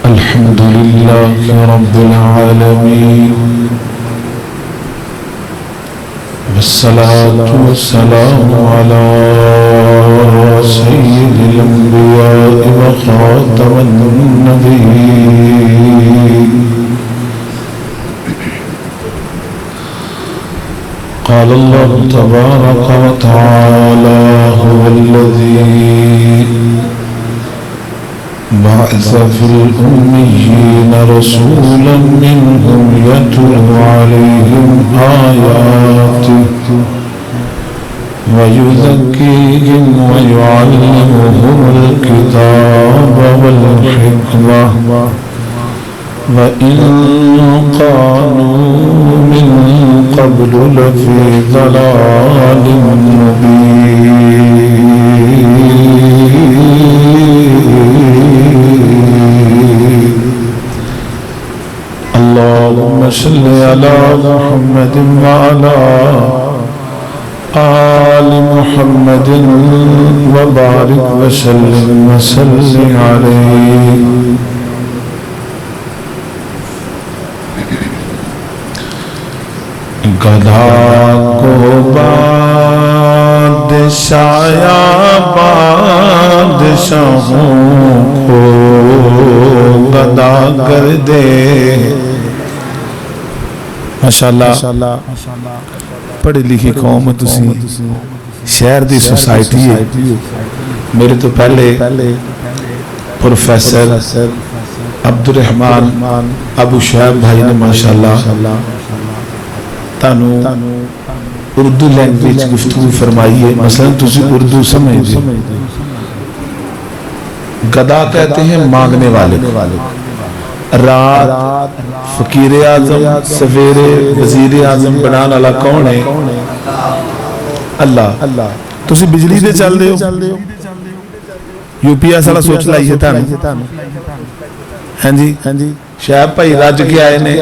الحمد لله رب العالمين والصلاة والسلام على سيد الأنبياء وخاتم النبيين قال الله تبارك وتعالى هو الذي بعث في الأميين رسولا منهم يتلو عليهم آياته ويزكيهم ويعلمهم الكتاب والحكمة وإن كانوا من قبل لفي ضلال مبين اللهم صل على محمد وعلى آل محمد وبارك وسلم عليه گدھا کو بادشاہ بادشاہوں کو گدھا کر دے ماشاءاللہ پڑھی لکھی قوم تسی شہر دی سوسائٹی ہے میرے تو پہلے پروفیسر عبدالرحمن ابو شعیب بھائی نے ماشاءاللہ تانو اردو لینگویج گفتگو فرمائی ہے مثلا تسی اردو سمجھ دیں گدا کہتے ہیں مانگنے والے رات فقیر اعظم سویرے وزیر اعظم بنان والا کون ہے اللہ تسی بجلی دے چل دے ہو یو پی ایس والا سوچ لائیے تانو ہاں جی شاید بھائی رج کے آئے نے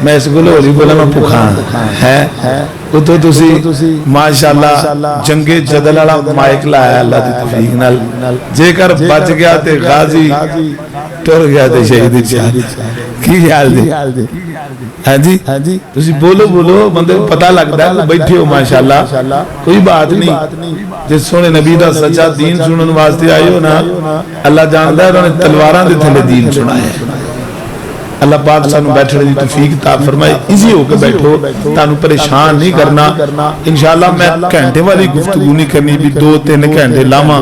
میں اس کو لولی بولا میں پکھان ہے تو تسی ماشاءاللہ جنگ جدل والا مائک لایا اللہ دی توفیق نال جے کر بچ گیا تے غازی ٹر گیا تے شہید چاہیے کی حال دے ہاں جی تسی بولو بندے پتہ لگتا ہے بیٹھے ہو ماشاءاللہ کوئی بات نہیں جس سونے نبی دا سچا دین سنن واسطے آئے ہو نا اللہ جانتا ہے انہوں نے تلواراں دے تھلے دین سنایا ہے اللہ پاک سانو بیٹھنے دی توفیق عطا فرمائے ایزی ہو کے بیٹھو تانو پریشان نہیں کرنا انشاءاللہ میں گھنٹے والی گفتگو نہیں کرنی بھی 2-3 گھنٹے لاما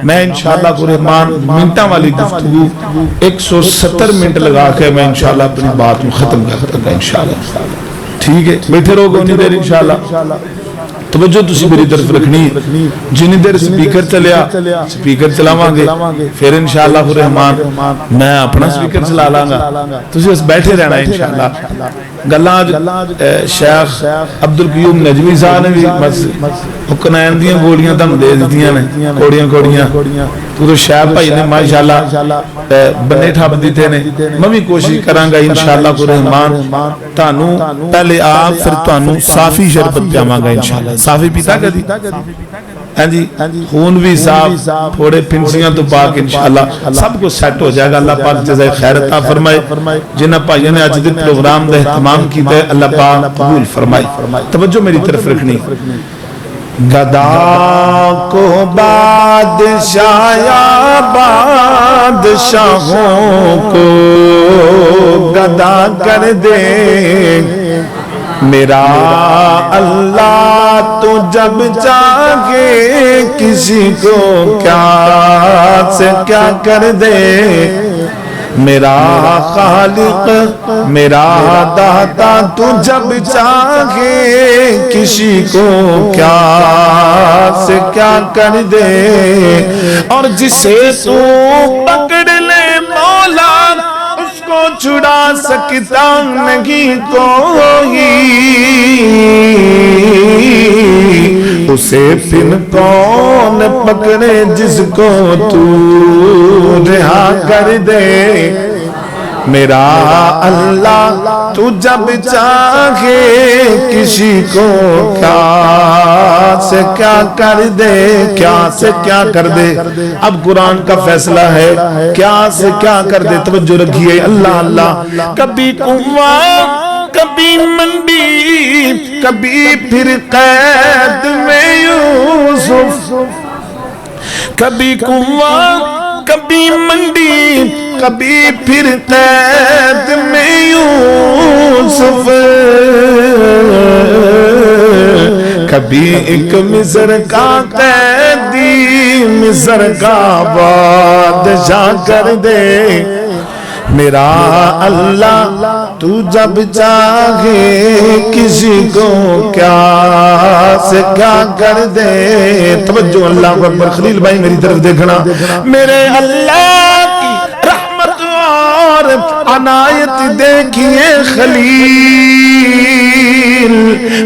میں انشاءاللہ کو رحمان منٹاں والی گفتگو 170 منٹ لگا کے میں انشاءاللہ اپنی بات میں ختم کرتا گا انشاءاللہ ٹھیک ہے بیٹھے رہو گو نہیں دیر انشاءاللہ توجہ تسی میری طرف رکھنی جنہی دیر سپیکر چلیا سپیکر چلاواں گے پھر انشاءاللہ الرحمن میں اپنا سپیکر چلا لانگا تسی اس بیٹھے رہنا انشاءاللہ گلاں شیخ عبدالقیوم نجمی صاحب نے بھی حکنین دیاں گوڑیاں تم دے دیتیاں نے کوڑیاں تو شیخ بھائی نے ماشاءاللہ بنے ٹھاپ دیتے نے میں بھی کوشش کرانگا انشاءاللہ الرحمن تانو پہلے آپ پھر تانو صافی شربت پیاماں گا انشاءاللہ صافی پیتا کدی ہاں جی خون بھی صاف تھوڑے پنسیاں تو پاک انشاءاللہ سب کو سیٹ ہو جائے گا اللہ پاک جزائے خیر عطا فرمائے جنہ بھائیوں نے آج دن پروگرام دا اہتمام کیتا ہے اللہ پاک قبول فرمائے توجہ میری طرف رکھنی گدا کو بادشاہ بادشاہوں کو گدا کر دے میرا اللہ تو جب چاہے کسی کو کیا سے کیا کر دے میرا خالق میرا داتا تو جب چاہے کسی کو کیا سے کیا کر دے اور جسے تو پکڑ لے مولا اس کو چھڑا سکتا نہیں کوئی اسے پھر کون پکڑے جس کو تو رہا کر دے میرا اللہ تو جب چاہے کسی کو کیا سے کیا کر دے، کیا سے کیا کر دے۔ اب قرآن کا فیصلہ ہے کیا سے کیا کر دے، توجہ رکھیے۔ اللہ اللہ کبھی کنواں کبھی منڈی، کبھی پھر قید میں یوسف، کبھی کنواں کبھی منڈی، کبھی پھر قید میں یوسف، کبھی ایک مصر کا قیدی مصر کا بادشاہ کر دے۔ میرا اللہ تو جب چاہے کسی کو کیا سے کیا کر دے۔ توجہ اللہ اکبر، خلیل بھائی میری طرف دیکھنا۔ میرے اللہ کی رحمت اور عنایت دیکھیے خلیل،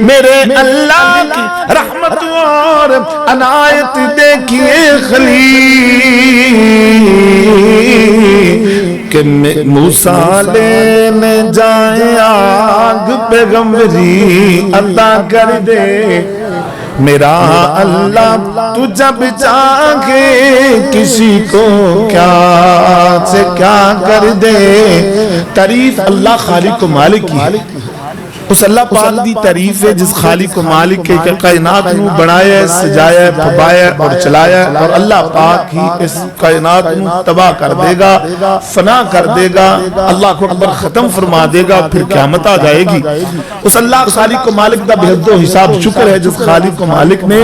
میرے اللہ کی رحمت اور عنایت دیکھیے خلیل، کہ موسیٰ لینے جائیں آگ پیغمبری عطا کر دے۔ میرا اللہ تو جب چاہے کسی کو کیا سے کیا کر دے۔ تعریف اللہ خالق و مالک کی ہے، اس اللہ پاک دی تعریف ہے جس خالق و مالک کے کائنات نو بنایا، سجایا، پھبایا اور چلایا، اور اللہ پاک ہی اس کائنات نو تباہ کر دے گا، فنا کر دے گا، اللہ کو اکبر ختم فرما دے گا، پھر قیامت آ جائے گی۔ اس اللہ خالق و مالک دا بہت و حساب شکر ہے جس خالق و مالک نے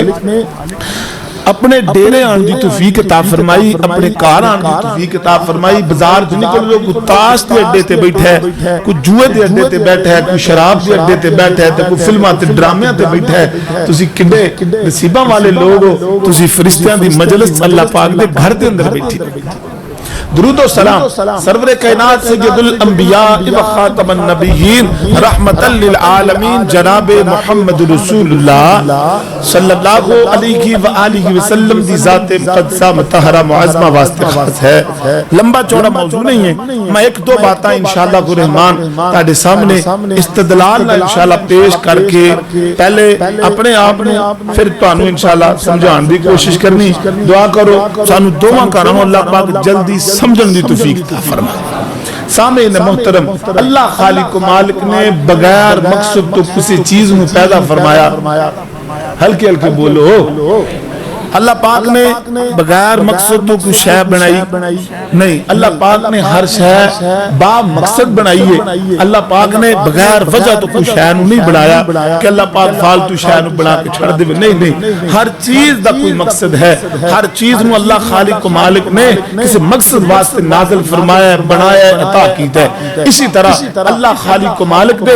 اپنے ڈیرے آن دی توفیق عطا فرمائی، اپنے کار آن دی توفیق عطا فرمائی۔ بازار جو نکل لو کوئی تاش دے اڈے تے بیٹھا ہے، کوئی جوئے دے اڈے تے بیٹھا ہے، کوئی شراب دے اڈے تے بیٹھا ہے، کوئی فلماں تے ڈرامے تے بیٹھا ہے۔ تسی کڈے نصیباں والے لوگ ہو، تسی فرشتیاں دی مجلس اللہ پاک دے گھر دے اندر بیٹھی۔ درود و سلام سرور کائنات سید الانبیاء و خاتم النبیین رحمت للعالمین جناب محمد رسول اللہ صلی اللہ علیہ وآلہ وسلم دی ذات مقدسہ مطہرہ معظمہ واسطے خاص ہے۔ لمبا چوڑا موضوع نہیں ہے، میں ایک دو باتاں انشاءاللہ کو رحمان تاڑے سامنے استدلال انشاءاللہ پیش کر کے پہلے اپنے آپ نے پھر توانو انشاءاللہ سمجھان دی کوشش کرنی۔ دعا کرو سانو دعا کرو اللہ پاک جلدی سمجھن دی توفیق عطا فرمائے۔ سامعین محترم، اللہ خالق و مالک نے بغیر مقصد تو کسی چیز میں پیدا فرمایا۔ ہلکے ہلکے بولو، اللہ پاک نے بغیر مقصد تو کوئی شے بنائی نہیں، اللہ پاک نے ہر شے با مقصد بنائی ہے۔ اللہ پاک نے بغیر وجہ تو کوئی شے نہیں بنایا کہ اللہ پاک فالتو شے بنا کے چھڑ دے، نہیں، ہر چیز دا کوئی مقصد ہے، ہر چیز نو اللہ خالق و مالک نے کسی مقصد واسطے نازل فرمایا ہے، بنایا ہے، عطا کیتا ہے۔ اسی طرح اللہ خالق و مالک دے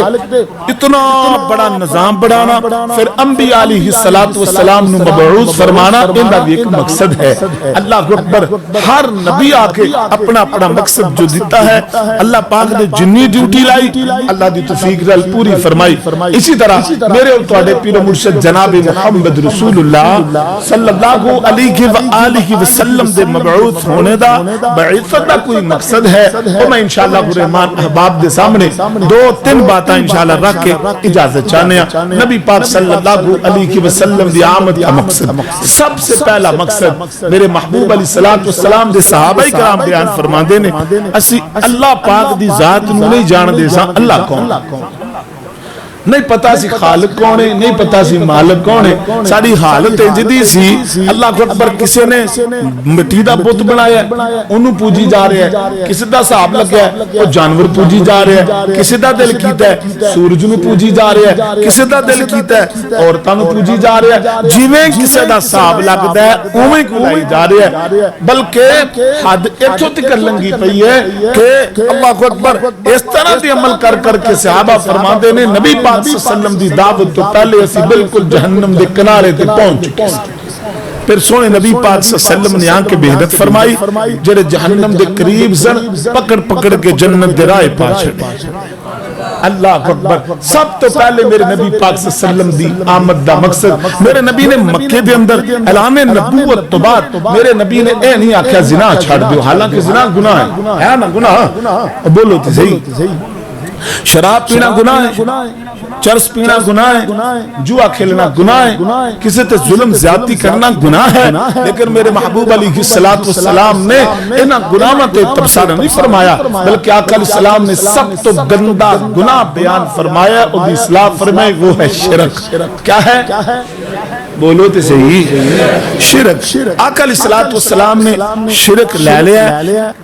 اتنا بڑا نظام بڑھانا، پھر انبیاء علیہ السلام نو مبعوث فرمانا، ان کا بھی ایک مقصد ہے۔ اللہ اکبر، ہر نبی آکے اپنا اپنا مقصد جو دیتا ہے، اللہ پاک نے جنی ڈیوٹی لائی، اللہ دی توفیق رل پوری فرمائی۔ اسی طرح میرے اور تواڈے پیر و مرشد جناب محمد رسول اللہ صلی اللہ علیہ وآلہ وسلم دے مبعوث ہونے دا بعثت دا کوئی مقصد ہے، اور میں انشاءاللہ الرحمن احباب دے سامنے دو تین باتاں انشاءاللہ رکھ کے اجازت چاہنے ہیں۔ نبی پاک صلی اللہ علیہ وسلم دی آمد کا مقصد، سب سے پہلا مقصد میرے محبوب علیہ السلام دے صحابہ کرام بیان فرما دے نے، اسی اللہ پاک دی ذات نو نہیں جان دے سا اللہ کون، نہیں پتا سی خالق کون ہے، نہیں پتا سی مالک کون ہے۔ ساری حالت جدی سی، اللہ کو اکبر کسی نے مٹی دا بت بنایا انہوں پوجی جا رہے ہیں، کسی دا صاحب لگیا ہے وہ جانور پوجی جا رہے ہیں، کسی دا دل کیتا ہے سورج میں پوجی جا رہے ہیں، کسی دا دل کیتا ہے عورتوں میں پوجی جا رہے ہیں، جیویں کسی دا صاحب لگتا ہے اویں کلائی جا رہے ہیں۔ بلکہ حد اتھوں تک لنگی پئی ہے کہ اللہ کو اکبر اس طرح دی عمل کر کر کے صحابہ فرماندے نے نبی پاک صلی اللہ علیہ وسلم دی دعوت تو پہلے اسی بالکل جہنم دے کنارے تے پہنچ چکے ہیں۔ پھر سونے نبی پاک صلی اللہ علیہ وسلم نے آن کے بہدت فرمائی، جڑے جہنم دے قریب زن پکڑ پکڑ کے جنت دے رائے پا چھڑے۔ اللہ اکبر سب تو پہلے میرے نبی پاک صلی اللہ علیہ وسلم دی آمد دا مقصد میرے نبی نے مکے دے اندر اعلان نبوت تو بعد میرے نبی نے اے نہیں آکھیا زنا چھڑ دیو، حالانکہ زنا گناہ ہے نا گناہ، بولو تے صحیح، شراب پینا گناہ ہے، چرس پینا گناہ ہے، جوا کھیلنا گناہ ہے، کسی تے ظلم زیادتی کرنا گناہ ہے، لیکن میرے محبوب علیہ السلام نے انہاں گناہوں تے تبصرہ نہیں فرمایا، بلکہ آقا علیہ السلام نے سب تو گندہ گناہ بیان فرمایا اور اصلاح فرمائے، وہ ہے شرک۔ کیا ہے؟ بولو تے صحیح، شرک۔ آقا علیہ السلام نے شرک لے لیا،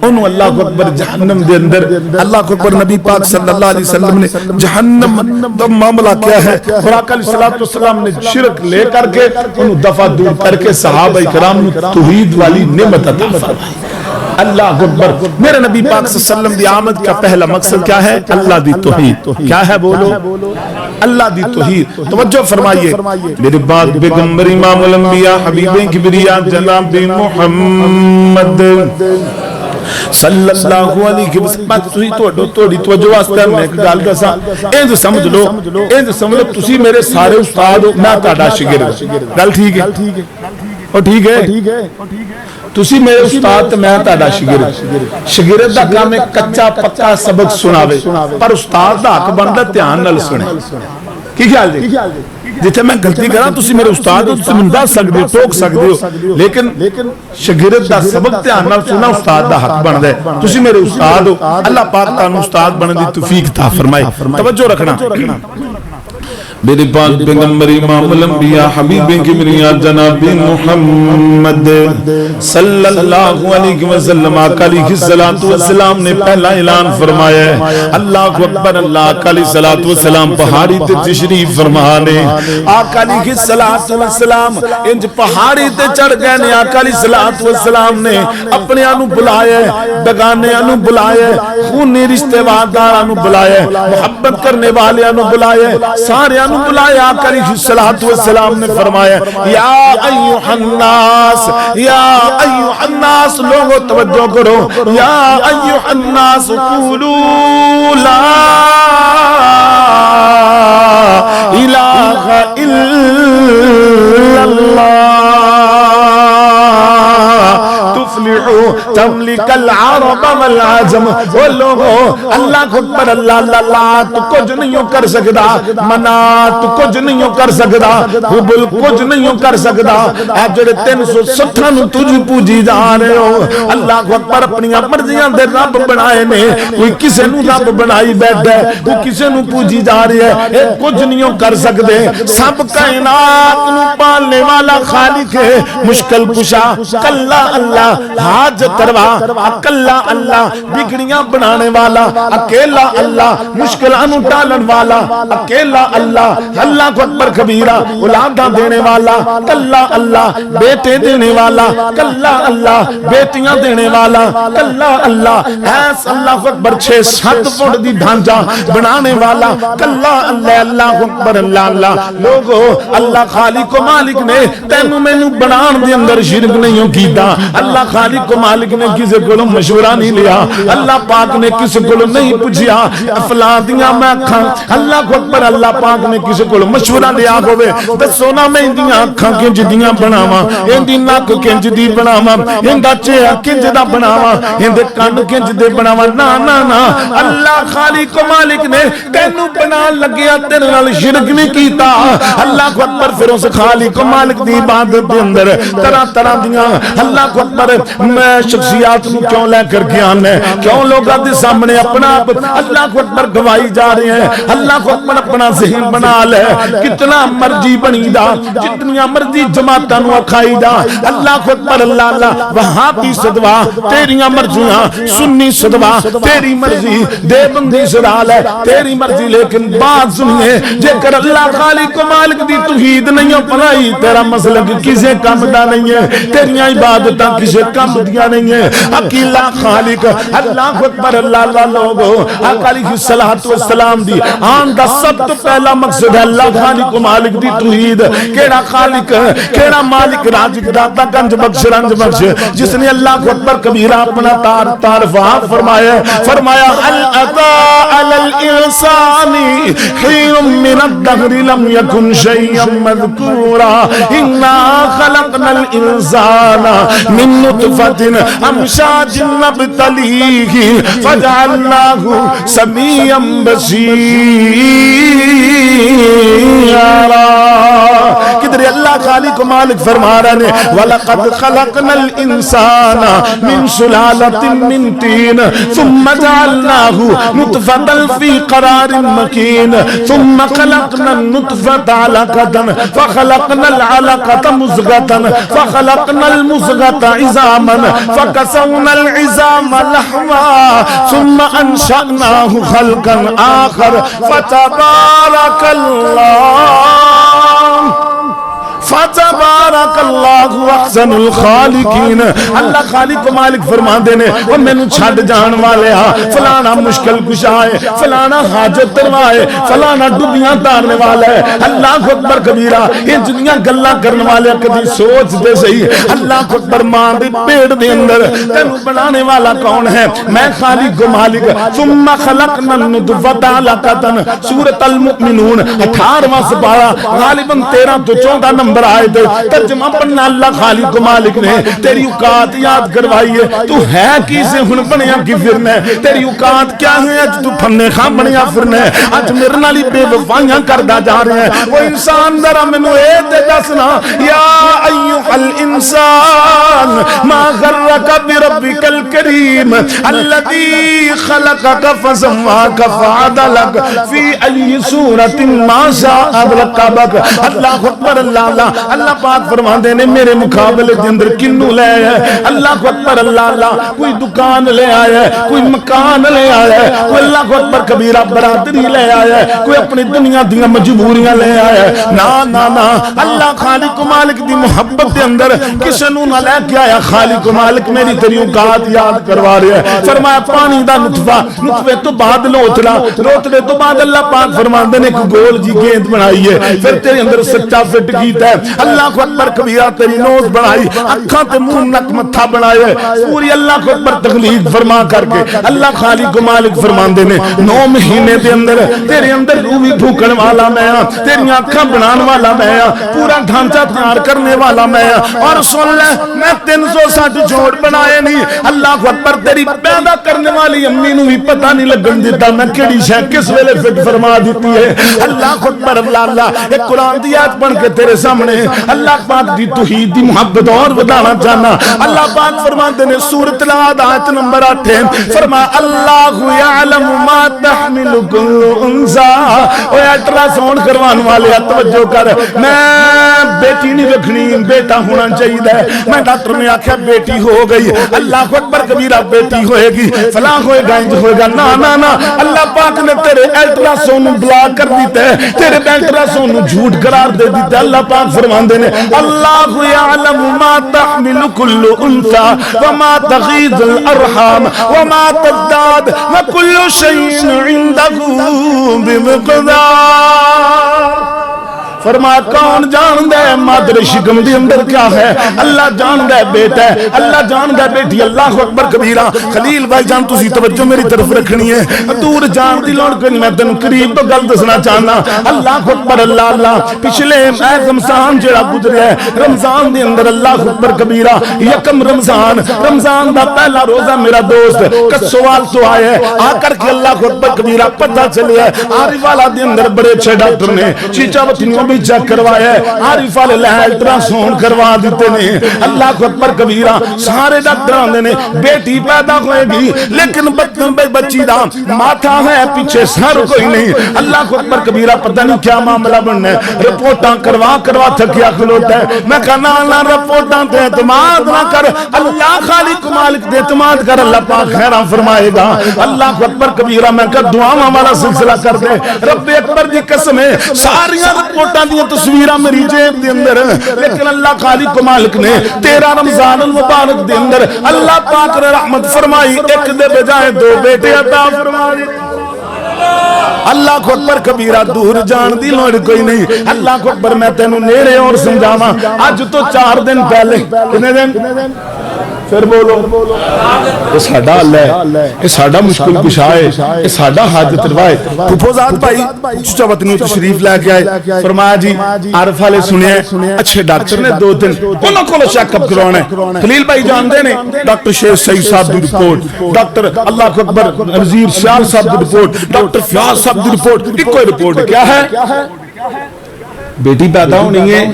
انہوں اللہ کو اکبر جہنم دے اندر، اللہ کو اکبر نبی پاک صلی اللہ علیہ وسلم نے جہنم دا معاملہ کیا ہے، اور آقا علیہ السلام نے شرک لے کر کے انہوں دفع دور کر کے صحابہ کرام نے توحید والی نعمت عطا فرمائی۔ اللہ اکبر، میرے نبی پاک صلی اللہ علیہ وسلم دی آمد کا پہلا مقصد کیا ہے؟ اللہ دی توحید۔ کیا ہے بولو؟ اللہ دی توحید۔ توجہ فرمائیے، میرے بعد پیغمبر امام الانبیاء حبیب کبریا جناب محمد صلی اللہ علیہ وسلم، تسی توڑی توجہ واسطے میں ایک گل دساں، ایں سمجھ لو، تسی میرے سارے استاد ہو، میں تہاڈا شاگرد، گل ٹھیک ہے؟ او ٹھیک ہے؟ تسی میرے استاد تے میں تہاڈا شاگرد، شاگرد دا کام ہے کچا پکا سبق سناوے، پر استاد دا حق بندا دھیان نال سنے۔ کی خیال جی؟ جتھے میں غلطی کراں تسی میرے استاد ہو، تسی مینوں دس سکدے ہو، ٹوک سکدے ہو، لیکن شاگرد دا سبق دھیان نال سننا استاد دا حق بندا ہے۔ تسی میرے استاد ہو، اللہ پاک تانوں استاد بنن دی توفیق عطا فرمائے۔ توجہ رکھنا، میرے پاک پیغمبر امام الانبیاء حبیب کبریا جناب محمد صلی اللہ علیہ وسلم، آقا علیہ السلام نے پہلا اعلان فرمایا ہے، اللہ اکبر، اللہ علیہ السلام پہاڑی تے تشریف فرمانے، آقا علیہ السلام انج پہاڑی تے چڑھ گئے نے، آقا علیہ السلام نے اپنے انو بلایا، بگانے انو بلایا، خونی رشتے وادارانو بلایا، محبت کرنے والے انو بلایا، سارے انو بلایا۔ آقا علیہ السلام نے فرمایا، یا ایوہ الناس، یا ایوہ الناس، لوگوں توجہ کرو، یا ایوہ الناس قولوا لا الہ الا اللہ تفلحوا تملک العرب والعجم۔ وہ لوگوں اللہ کو پر اللہ تو کچھ نہیں کر سکتا، منات کچھ نہیں کر سکتا، حبل کچھ نہیں کر سکتا، اے جڑے 360 نو تجھ پوجی جا رہے ہو، اللہ کو پر اپنی مرضیاں دے رب بنائے نے، کوئی کسے نو رب بنائی بیٹھا ہے، کوئی کسے نو پوجی جا رہی ہے، اے کچھ نہیں کر سکتے، سب کائنات نو پالنے والا خالق ہے، مشکل کشا کلا اللہ، حاجت روا اکلا اللہ، بگڑیاں بنانے والا اکیلا اللہ، مشکلانو ٹالن والا اکیلا اللہ، اللہ کو اکبر کبیرہ، اولاداں دینے والا کلا اللہ، بیٹے دینے والا کلا اللہ، بیٹیاں دینے والا کلا اللہ، ایس اللہ کو اکبر 6-7 فٹ دی ڈھانچہ بنانے والا کلا اللہ، اللہ کو اکبر اللہ۔ لوگو اللہ خالق و مالک نے تینوں میں نو بنان دے اندر شرک نہیں کیتا، اللہ خالق و مالک نے کسی کو مشورہ نہیں لیا، اللہ پاک نے کسی کو نہیں پوچھیا افلا دیاں میں اکھاں، اللہ کو اکبر، اللہ پاک نے کسی کو مشورہ لیا ہوئے دسو نا میں اندیاں اکھاں کنج دیاں بناواں، اندی ناک کنج دی بناواں، اندا چہرہ کنج دا بناواں، اندے کان کنج دے بناواں، نا نا نا، اللہ خالق و مالک نے تینوں بنا لگیا، تیرے نال شرک نہیں کیتا، اللہ کو اکبر۔ پھر اس خالق و مالک دی عبادت دے اندر طرح طرح دیاں اللہ کو اکبر میں شخصیات نو کیوں لے کر کے آنے، کیوں لوگاں دے سامنے اپنا اللہ کو اکبر گوائی جا رہے ہیں، اللہ کو اکبر اپنا ذہن بنا لے، کتنا مرضی بنی دا، جتنی مرضی جماعتاں نو اکھائی دا، اللہ کو اکبر اللہ، وہاں بھی صدوا تیریاں مرضیاں، سنی صدوا تیری مرضی، دیوبندی صدا لے تیری مرضی، لیکن بات سنیے، جے کر اللہ خالق و مالک دی توحید نہیں اپنائی، تیرا مسلک کسے کام دا نہیں ہے، تیریاں عبادتاں کسے کام بدیاں نہیں ہیں. اکیلا خالق اللہ اکبر اللہ اللہ لوگو. آقا علیہ السلام دی آن دا سب تو پہلا مقصد ہے اللہ خالق و مالک دی توحید. کیڑا خالق کیڑا مالک رازق داتا گنج بخش رنج بخش جس نے اللہ کو اکبر کبیرہ اپنا تعارف فرمایا فرمایا الاتا علی الانسان حین من الدهر لم يكن شيئا مذکورا انا خلقنا الانسان من نطفة امشاج نبتلیہ فجعلناه سمیعا بصیرا. کدھر اللہ خالق و مالک فرما رہے ہیں وَلَقَدْ خَلَقْنَا الْإِنسَانَ مِنْ سُلَالَةٍ مِنْ طِينٍ ثُمَّ جَعَلْنَاهُ نُطْفَةً فِي قَرَارٍ مَكِينٍ ثُمَّ خَلَقْنَا النُّطْفَةَ عَلَقَةً فَخَلَقْنَا الْعَلَقَةَ مُضْغَةً فَخَلَقْنَا الْمُضْغَةَ عِظَامًا فَكَسَوْنَا الْعِظَامَ لَحْمًا ثُمَّ أَنشَأْنَاهُ خَلْقًا آخَرَ فَتَبَارَكَ اللہ احسن الخالقین. اللہ خالق و مالک فرما دینے اور میں نے چھڑ جان والے ہاں فلانا مشکل کشا ہے فلانا حاجت دروائے فلانا ڈبیاں تارنے والا ہے. اللہ اکبر کبیرہ یہ جنیاں گلہ کرنے والے کدھی سوچ دے صحیح اللہ اکبر ماں دے پیڑ دے اندر تینو بنانے والا کون ہے؟ میں خالق و مالک. ثم خلقنا النطفة علقة سورۃ المؤمنون 18واں سپارہ غالباً 13 تو 14 نمبر آئے تھے. ترجمہ پڑھنا اللہ خالق و مالک نے تیری اوقات یاد کروائی ہے. تو ہے کیسے ہن بنیا کی پھرنا ہے؟ تیری اوقات کیا ہے؟ اج تو پھنے خاں بنیا پھرنا ہے. اج میرے نال بے وفائیاں کردا جا رہے ہیں. وہ انسان ذرا مینوں اے تے دسنا یا ایھا الانسان ما غرک بربک الکریم الذی خلقک فسواک فعدلک فی ای صورت ما شاء رکبک. اللہ اکبر اللہ اللہ پاک فرماندے نے میرے مقابلے دے اندر کنوں لے آیا ہے؟ اللہ اکبر اللہ اللہ کوئی دکان لے آیا ہے کوئی مکان لے آیا ہے کوئی اللہ اکبر کبیرہ برادری لے آیا ہے کوئی اپنی دنیا دیاں مجبوریاں لے آیا ہے. نا نا نا اللہ خالق و مالک دی محبت دے اندر کسے نوں نہ لے کے آیا. خالق و مالک میری تیری اوقات یاد کروا رہا ہے. فرمایا پانی دا نطفہ نطفے تو بعد لوتڑا لوتڑے تو بعد اللہ پاک فرماندے نے ایک گول جی گیند بنائی ہے پھر تیرے اندر سچا فٹ کیتا ہے. اللہ کو اکبر کبیرہ تیری نوز بنائی اکھاں تے منہ نک متھا بنایا پوری اللہ کو اکبر تخلیق فرما کر کے اللہ خالق و مالک فرماندے نے 9 مہینے دے اندر تیرے اندر روح بھی پھونکن والا میں ہاں تیری آنکھاں بنان والا میں ہاں پورا ڈھانچہ تیار کرنے والا میں ہاں. اور سن لے میں 360 جوڑ بنائے نہیں. اللہ کو اکبر تیری پیدا کرنے والی امی نو بھی پتہ نہیں لگن دیتا میں کیڑی شے کس ویلے فٹ فرما دیتی ہے. اللہ کو اکبر اللہ اللہ ایک قرآن دی آیت پڑھ کے تیرے سامنے اللہ پاک دی توحید دی محبت اور بتانا چاہنا. اللہ پاک فرماتے ہیں سورۃ العاد آیت نمبر 8 فرما اللہ یعلم ما تحمل کل انثی. اوے الٹرا ساؤنڈ کروان والے توجہ کر میں بیٹی نہیں رکھنی بیٹا ہونا چاہیے. میں ڈاکٹر نے آکھیا بیٹی ہو گئی اللہ اکبر کبیرہ بیٹی ہوئے گی فلاں ہوئے گا انج ہوئے گا. نا نا نا اللہ پاک نے تیرے الٹرا ساؤنڈ بلاک کر دیتا ہے تیرے الٹرا ساؤنڈ جھوٹ قرار دے دیتا ہے. اللہ پاک فرماندے نے اللہ یعلم ما تحمل کل انثی وما تغیض الارحام وما تزداد وکل شیء عنده بمقدار. فرمایا کون جاندہ ہے مادر شکم دی اندر کیا ہے؟ اللہ جاندہ ہے بیٹا ہے اللہ جاندہ ہے بیٹی. اللہ اکبر کبیرہ. خلیل بھائی جان تسی توجہ میری طرف رکھنی ہے دور جان دی لوڑ کر میں تن قریب تو گل دسنا چاہنا. اللہ اکبر اللہ اللہ پچھلے رمضان جڑا گزریا ہے رمضان دے اندر اللہ اکبر کبیرہ یکم رمضان دا پہلا روزہ میرا دوست کسوال تو آیا ہے آ کر کے اللہ اکبر کبیرہ پتہ چلیا ہے عارف والا دے اندر بڑے اچھے ڈاکٹر نے چیچا وطنیوں بھی چیک کروایا ہے عارف والے لے الٹرا ساؤنڈ کروا دیتے نے. اللہ کو اکبر کبیرہ سارے ڈاکٹر آندے نے بیٹی پیدا ہوئے گی لیکن بچی دا ماتھا ہے پیچھے سر کوئی نہیں. اللہ کو اکبر کبیرہ پتہ نہیں کیا معاملہ بننا ہے. رپورٹاں کروا تھکیا کھلوتا ہے. میں کہنا اللہ رپورٹاں تے اعتماد نہ کر اللہ خالق مالک تے اعتماد کر اللہ پاک خیراں فرمائے گا. اللہ کو اکبر کبیرہ میں کہ دعاواں والا سلسلہ کر دے رب اکبر دی قسم ہے ساری رپورٹاں دیا تصویرہ میری جیب دے اندر، لیکن اللہ خالق و مالک نے 13 رمضان المبارک دے اندر اللہ پاک نے رحمت فرمائی، ایک دے بجائے 2 بیٹے عطا فرمائی۔ اللہ کو اکبر کبیرہ، دور جان دی لوڑ کوئی نہیں۔ اللہ کو اکبر، میں تینوں نیڑے اور سمجھاواں، آج تو 4 دن پہلے، کتنے دن؟ پھر بولو، یہ ساڈا اللہ ہے، یہ ساڈا مشکل کشا ہے، یہ ساڈا حاجت روا ہے۔ پھوپھوزاد بھائی چچا وطنوں تشریف لے کے آئے، فرمایا جی عارف والے سنے اچھے ڈاکٹر نے 2 دن انہوں کو چیک اپ کروانا ہے۔ خلیل بھائی جانتے نے ڈاکٹر شیخ سعید صاحب دی رپورٹ، ڈاکٹر اللہ کو اکبر وزیر شاہ صاحب دی رپورٹ، ڈاکٹر فیاض صاحب دی رپورٹ، ایک رپورٹ کیا ہے؟ بیٹی پیدا ہونی ہے،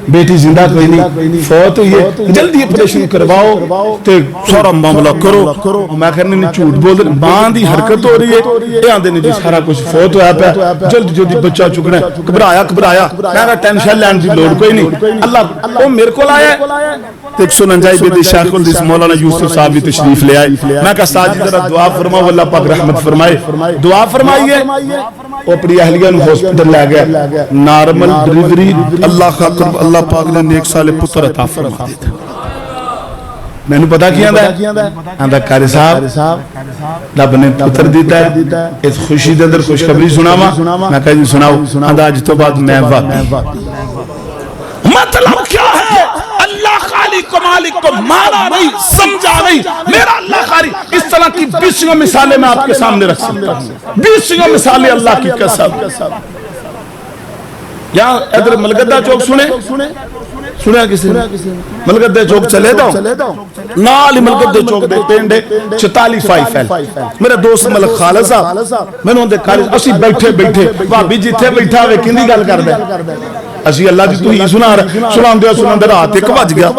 بیٹی زندہ کوئی نہیں، فوت ہوئی ہے، جلدی اپریشن کرواؤ تے سارا معاملہ کرو۔ میں کہنے نہیں جھوٹ بول رہے، ماں دی حرکت ہو رہی ہے، یہ آندے نہیں جی سارا کچھ فوت ہوا پیا، جلدی بچہ چکنا ہے، گھبرایا میں کہا ٹینشن لین دی لوڑ کوئی نہیں۔ اللہ وہ میرے کو لایا ہے، 149 بیدی شیخ الحدیث مولانا یوسف صاحب بھی تشریف لے آئے۔ میں کہا ساجد ذرا دعا فرماؤ، اللہ پاک رحمت فرمائے، دعا فرمائیے۔ وہ اپنی اہلیہ نو ہاسپٹل لے گیا، نارمل ڈلیوری، اللہ پاک نے نیک سالے پتر عطا فرما دیتا۔ میں نے پتا کیا ہے قاری صاحب رب نے پتر دیتا ہے، اس خوشی دے اندر خوشخبری سناواں۔ میں کہا جی سناؤ۔ آج تو بعد میں مطلب کیا ہے؟ اللہ خالق و مالک کو مانا نہیں، سمجھا نہیں۔ میرا اللہ خالق اس طرح کی 20 مثالیں میں آپ کے سامنے رکھ سکتا ہوں، 20 مثالیں اللہ کی قسم۔ یہاں ادھر ملگدہ چوک سنے کسی ملگدہ چوک چلے دو، نال ملگدہ چوک دے پینڈے 44 فائل میرے دوست ملک خالد صاحب، میں نے دے کالج اسی بیٹھے بھابی جتھے بیٹھا ہوئے کندی گل کر دے، اسی اللہ دی تو ہی سنان دے رات 1 بج گیا،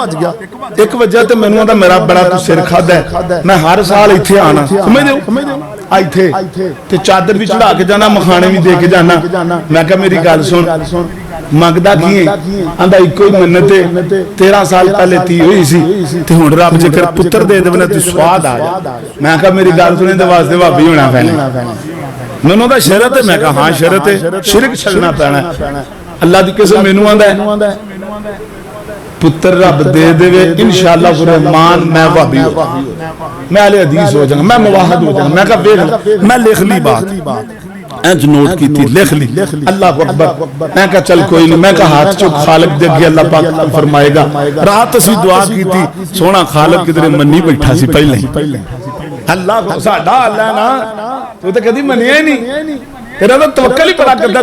1 بجے تے میں نے میرا بڑا تو سر کھادا ہے، میں ہر سال ایتھے آنا، سمجھ دیو آئی تھے تے چادر بھی چڑھا کے جانا، مکھانے بھی دے کے جانا۔ میں کہا میری گل سن، مانگدا کیے؟ آندا ایکو ہی منت ہے، 13 سال پہلے تھی ہوئی سی تے ہن رب جے کر پتر دے دے تے سواد آ جائے۔ میں کہا میری گل سنے تے واسطے بھابی ہونا پینا۔ میں نے کہا شرط ہے؟ میں کہا ہاں شرط ہے، شرک چھڑنا پینا ہے۔ اللہ دی قسم مینوں آندا ہے پتر رب دے دے انشاءاللہ الرحمن میں وہابی ہو جاؤں گا، میں اہل حدیث ہو جاؤں گا، میں موحد ہو جاؤں گا۔ میں کہا میں لکھ لی بات، اینج نوٹ کی تھی، لکھ لی۔ اللہ اکبر۔ میں کہا چل کوئی نہیں، میں کہا ہاتھ چوک خالق دے گیا، اللہ پاک فرمائے گا۔ رات اسی دعا کی تھی، سونا خالق کدھر منی بیٹھا سی پہلے ہی۔ اللہ کو ساڈا اللہ نا تو تے کدی منیا ہی نہیں، تیرا تو توکل ہی پڑا کرتا،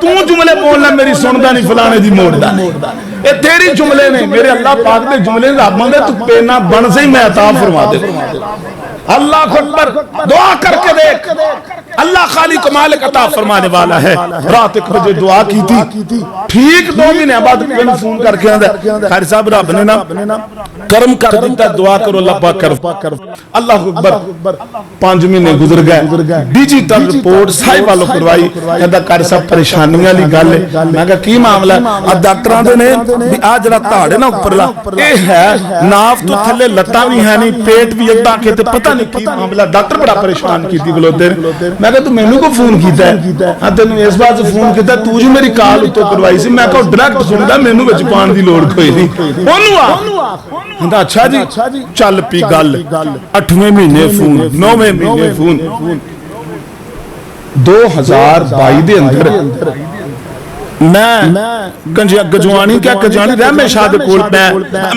تو جملے بولنا میری سندا نہیں، فلانے دی موڑدا نہیں، یہ تیری جملے نے، میرے اللہ پاک دے جملے رب دے تو پینا بن سے ہی میں عطا فرما دے۔ اللہ اکبر، دعا کر کے دیکھ، اللہ خالق و مالک عطا فرمانے والا ہے۔ رات 1 بجے دعا کی تھی، ٹھیک 2 مہینے بعد میں فون کر کے آندا خیر صاحب رب نے نا کرم کر دیتا، دعا کرو اللہ پاک کر۔ اللہ اکبر، 5 مہینے گزر گئے، ڈیجیٹل رپورٹ سائے والوں کروائی، کہتا قاری صاحب پریشانی والی گل ہے۔ میں کہا کی معاملہ ہے؟ ڈاکٹراں دے نے آ جڑا تاڑ ہے نا اوپرلا اے ہے، ناف تو تھلے لتاں بھی ہے نہیں، پیٹ بھی ادا کے تے پتہ نہیں کی معاملہ، ڈاکٹر بڑا پریشان کیتی گلوتے۔ میں کہا تو مینوں کو فون کیتا ہے؟ ہاں تینوں اس بات سے فون کیتا تو جو میری کال اتو کروائی سی۔ میں کہا ڈائریکٹ سندا، مینوں وچ پان دی لوڑ کوئی نہیں، اونوں آ ہندا اچھا جی چل پی گل۔ 8ویں مہینے فون، 9ویں مہینے فون، 2022 دے اندر میں گجوانی کیا گجوانی رحمت شاہ دے کول،